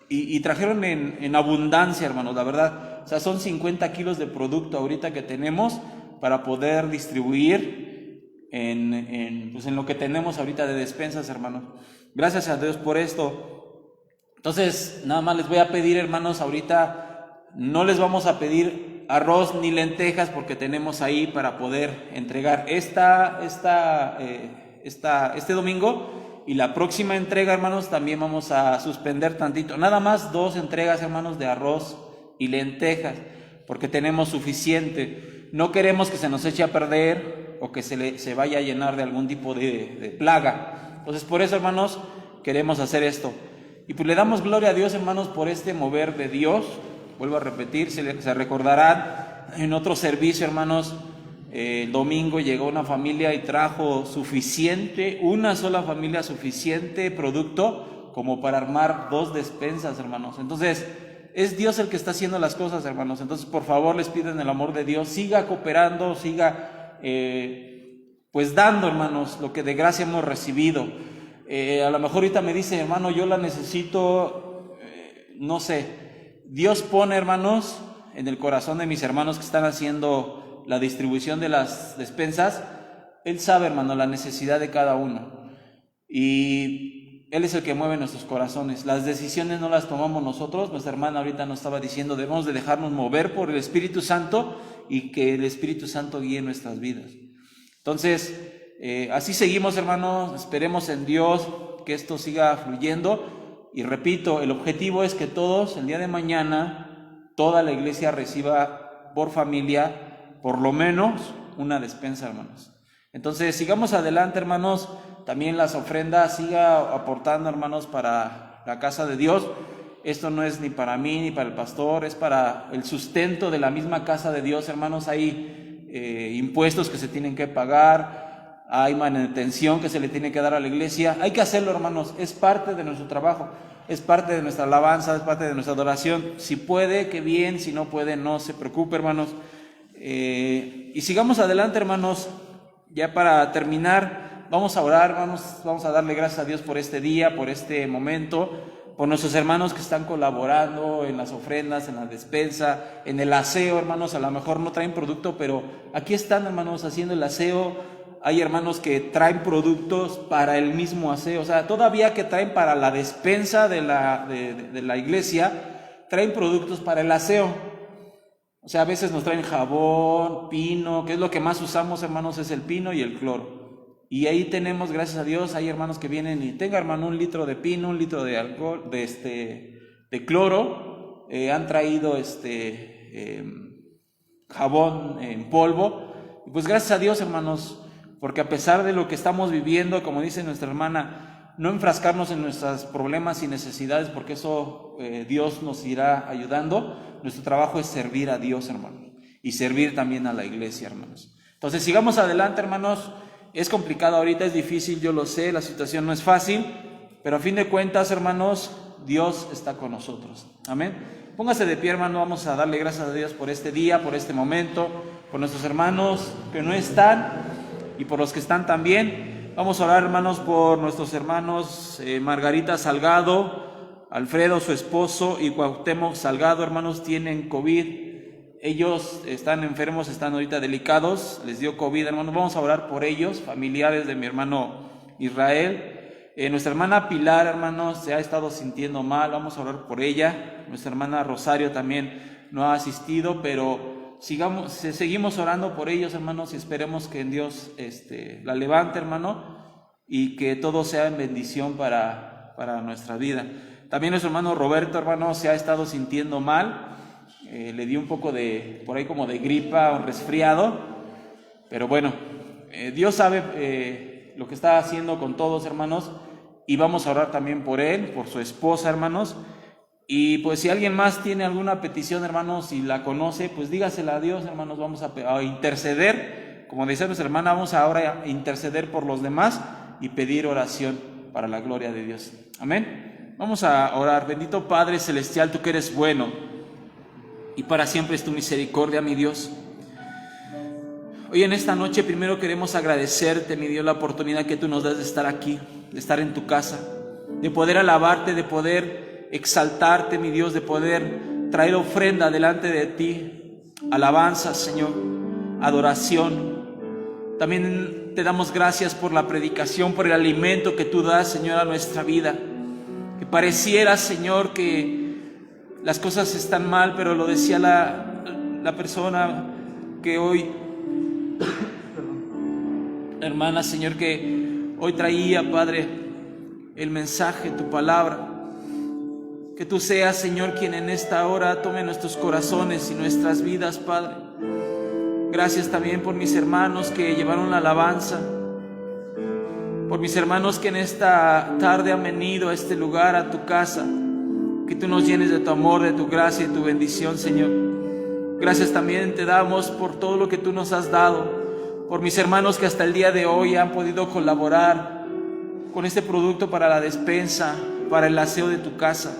y trajeron en abundancia, hermanos, la verdad. O sea, son 50 kilos de producto ahorita que tenemos para poder distribuir en lo que tenemos ahorita de despensas, hermanos. Gracias a Dios por esto. Entonces, nada más les voy a pedir, hermanos, ahorita no les vamos a pedir arroz ni lentejas porque tenemos ahí para poder entregar este domingo, y la próxima entrega, hermanos, también vamos a suspender tantito. Nada más 2 entregas, hermanos, de arroz y lentejas, porque tenemos suficiente. No queremos que se nos eche a perder o que se vaya a llenar de algún tipo de plaga. Entonces, por eso, hermanos, queremos hacer esto. Y pues le damos gloria a Dios, hermanos, por este mover de Dios. Vuelvo a repetir, se recordarán en otro servicio, hermanos, el domingo llegó una familia y trajo una sola familia suficiente producto como para armar 2 despensas, hermanos. Entonces, es Dios el que está haciendo las cosas, hermanos. Entonces, por favor, les pido en el amor de Dios, siga cooperando, siga pues dando, hermanos, lo que de gracia hemos recibido. A lo mejor ahorita me dice, hermano, yo la necesito, no sé. Dios pone, hermanos, en el corazón de mis hermanos que están haciendo la distribución de las despensas. Él sabe, hermano, la necesidad de cada uno. Y Él es el que mueve nuestros corazones. Las decisiones no las tomamos nosotros. Nuestra hermana ahorita nos estaba diciendo, debemos de dejarnos mover por el Espíritu Santo y que el Espíritu Santo guíe nuestras vidas. Entonces, así seguimos, hermanos. Esperemos en Dios que esto siga fluyendo. Y repito, el objetivo es que todos, el día de mañana, toda la iglesia reciba por familia, por lo menos, una despensa, hermanos. Entonces, sigamos adelante, hermanos. También las ofrendas, siga aportando, hermanos, para la casa de Dios. Esto no es ni para mí ni para el pastor, es para el sustento de la misma casa de Dios, hermanos. Hay impuestos que se tienen que pagar, hay manutención que se le tiene que dar a la iglesia. Hay que hacerlo, hermanos, es parte de nuestro trabajo, es parte de nuestra alabanza, es parte de nuestra adoración. Si puede, qué bien; si no puede, no se preocupe, hermanos. Y sigamos adelante, hermanos. Ya para terminar, vamos a orar, vamos a darle gracias a Dios por este día, por este momento, por nuestros hermanos que están colaborando en las ofrendas, en la despensa, en el aseo, hermanos. A lo mejor no traen producto, pero aquí están, hermanos, haciendo el aseo. Hay hermanos que traen productos para el mismo aseo, o sea, todavía que traen para la despensa de la iglesia, traen productos para el aseo. O sea, a veces nos traen jabón, pino, que es lo que más usamos, hermanos, es el pino y el cloro. Y ahí tenemos, gracias a Dios, hay hermanos que vienen y tenga, hermano, 1 litro de pino, 1 litro de alcohol, de cloro, han traído jabón en polvo. Y pues gracias a Dios, hermanos, porque a pesar de lo que estamos viviendo, como dice nuestra hermana, no enfrascarnos en nuestros problemas y necesidades, porque eso Dios nos irá ayudando. Nuestro trabajo es servir a Dios, hermanos, y servir también a la iglesia, hermanos. Entonces sigamos adelante, hermanos. Es complicado ahorita, es difícil, yo lo sé, la situación no es fácil, pero a fin de cuentas, hermanos, Dios está con nosotros. Amén. Póngase de pie, hermano, vamos a darle gracias a Dios por este día, por este momento, por nuestros hermanos que no están y por los que están también. Vamos a orar, hermanos, por nuestros hermanos Margarita Salgado, Alfredo, su esposo, y Cuauhtémoc Salgado, hermanos, tienen COVID. Ellos están enfermos, están ahorita delicados, les dio COVID, hermanos. Vamos a orar por ellos, familiares de mi hermano Israel. Nuestra hermana Pilar, hermanos, se ha estado sintiendo mal, vamos a orar por ella. Nuestra hermana Rosario también no ha asistido, pero seguimos orando por ellos, hermanos, y esperemos que en Dios la levante, hermano, y que todo sea en bendición para nuestra vida. También nuestro hermano Roberto, hermano, se ha estado sintiendo mal, le dio un poco por ahí como de gripa o resfriado, pero bueno, Dios sabe lo que está haciendo con todos, hermanos, y vamos a orar también por él, por su esposa, hermanos. Y pues si alguien más tiene alguna petición, hermanos, y la conoce, pues dígasela a Dios, hermanos. Vamos a interceder, como decía nuestra hermana, vamos ahora a interceder por los demás y pedir oración para la gloria de Dios. Amén. Vamos a orar. Bendito Padre Celestial, tú que eres bueno y para siempre es tu misericordia, mi Dios. Hoy en esta noche primero queremos agradecerte, mi Dios, la oportunidad que tú nos das de estar aquí, de estar en tu casa, de poder alabarte, de poder exaltarte, mi Dios, de poder traer ofrenda delante de ti, alabanza, Señor, adoración. También te damos gracias por la predicación, por el alimento que tú das, Señor, a nuestra vida. Que pareciera, Señor, que las cosas están mal, pero lo decía la persona que hoy, hermana, Señor, que hoy traía, Padre, el mensaje, tu palabra. Que tú seas, Señor, quien en esta hora tome nuestros corazones y nuestras vidas, Padre. Gracias también por mis hermanos que llevaron la alabanza, por mis hermanos que en esta tarde han venido a este lugar, a tu casa. Que tú nos llenes de tu amor, de tu gracia y tu bendición, Señor. Gracias también te damos por todo lo que tú nos has dado, por mis hermanos que hasta el día de hoy han podido colaborar con este producto para la despensa, para el aseo de tu casa.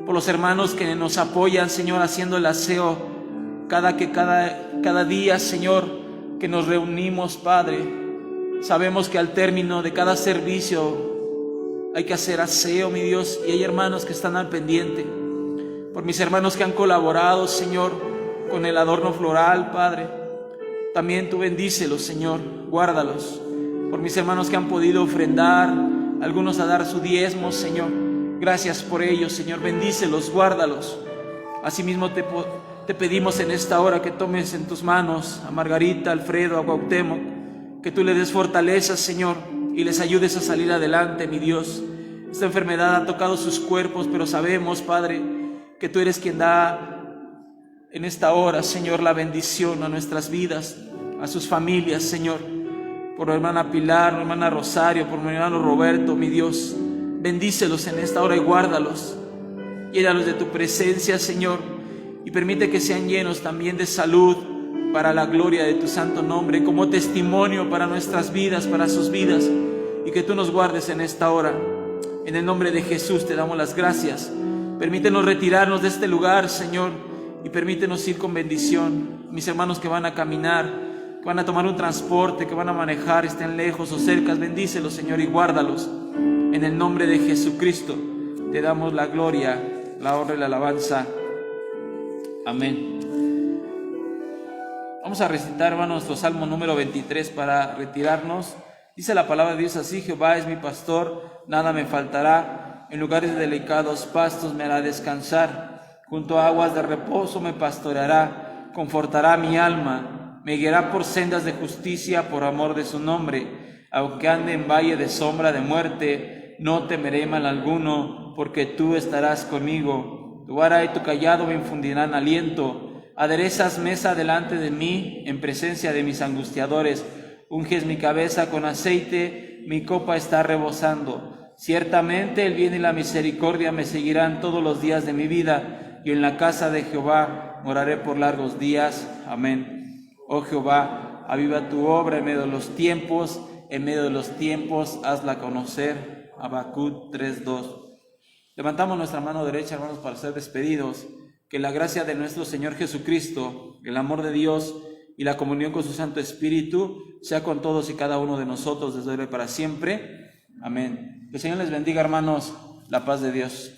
Por los hermanos que nos apoyan, Señor, haciendo el aseo cada día, Señor, que nos reunimos, Padre. Sabemos que al término de cada servicio hay que hacer aseo, mi Dios, y hay hermanos que están al pendiente. Por mis hermanos que han colaborado, Señor, con el adorno floral, Padre. También tú bendícelos, Señor, guárdalos. Por mis hermanos que han podido ofrendar, algunos a dar su diezmo, Señor. Gracias por ellos, Señor, bendícelos, guárdalos. Asimismo te pedimos en esta hora que tomes en tus manos a Margarita, Alfredo, a Cuauhtémoc, que tú les des fortaleza, Señor, y les ayudes a salir adelante, mi Dios. Esta enfermedad ha tocado sus cuerpos, pero sabemos, Padre, que tú eres quien da en esta hora, Señor, la bendición a nuestras vidas, a sus familias, Señor. Por mi hermana Pilar, mi hermana Rosario, por mi hermano Roberto, mi Dios. Bendícelos en esta hora y guárdalos. Llénalos de tu presencia, Señor, y permite que sean llenos también de salud para la gloria de tu santo nombre, como testimonio para nuestras vidas, para sus vidas, y que tú nos guardes en esta hora. En el nombre de Jesús te damos las gracias. Permítenos retirarnos de este lugar, Señor, y permítenos ir con bendición. Mis hermanos que van a caminar, que van a tomar un transporte, que van a manejar, estén lejos o cerca, bendícelos, Señor, y guárdalos. En el nombre de Jesucristo te damos la gloria, la honra y la alabanza. Amén. Vamos a recitar, hermanos, nuestro Salmo número 23 para retirarnos. Dice la palabra de Dios así: Jehová es mi pastor, nada me faltará. En lugares de delicados pastos me hará descansar. Junto a aguas de reposo me pastoreará. Confortará mi alma. Me guiará por sendas de justicia por amor de su nombre. Aunque ande en valle de sombra de muerte, no temeré mal alguno, porque tú estarás conmigo. Tu vara y tu cayado me infundirán aliento. Aderezas mesa delante de mí, en presencia de mis angustiadores. Unges mi cabeza con aceite, mi copa está rebosando. Ciertamente el bien y la misericordia me seguirán todos los días de mi vida, y en la casa de Jehová moraré por largos días. Amén. Oh Jehová, aviva tu obra en medio de los tiempos hazla conocer. Habacuc 3:2. Levantamos nuestra mano derecha, hermanos, para ser despedidos. Que la gracia de nuestro Señor Jesucristo, el amor de Dios y la comunión con su Santo Espíritu sea con todos y cada uno de nosotros desde hoy para siempre. Amén. Que el Señor les bendiga, hermanos. La paz de Dios.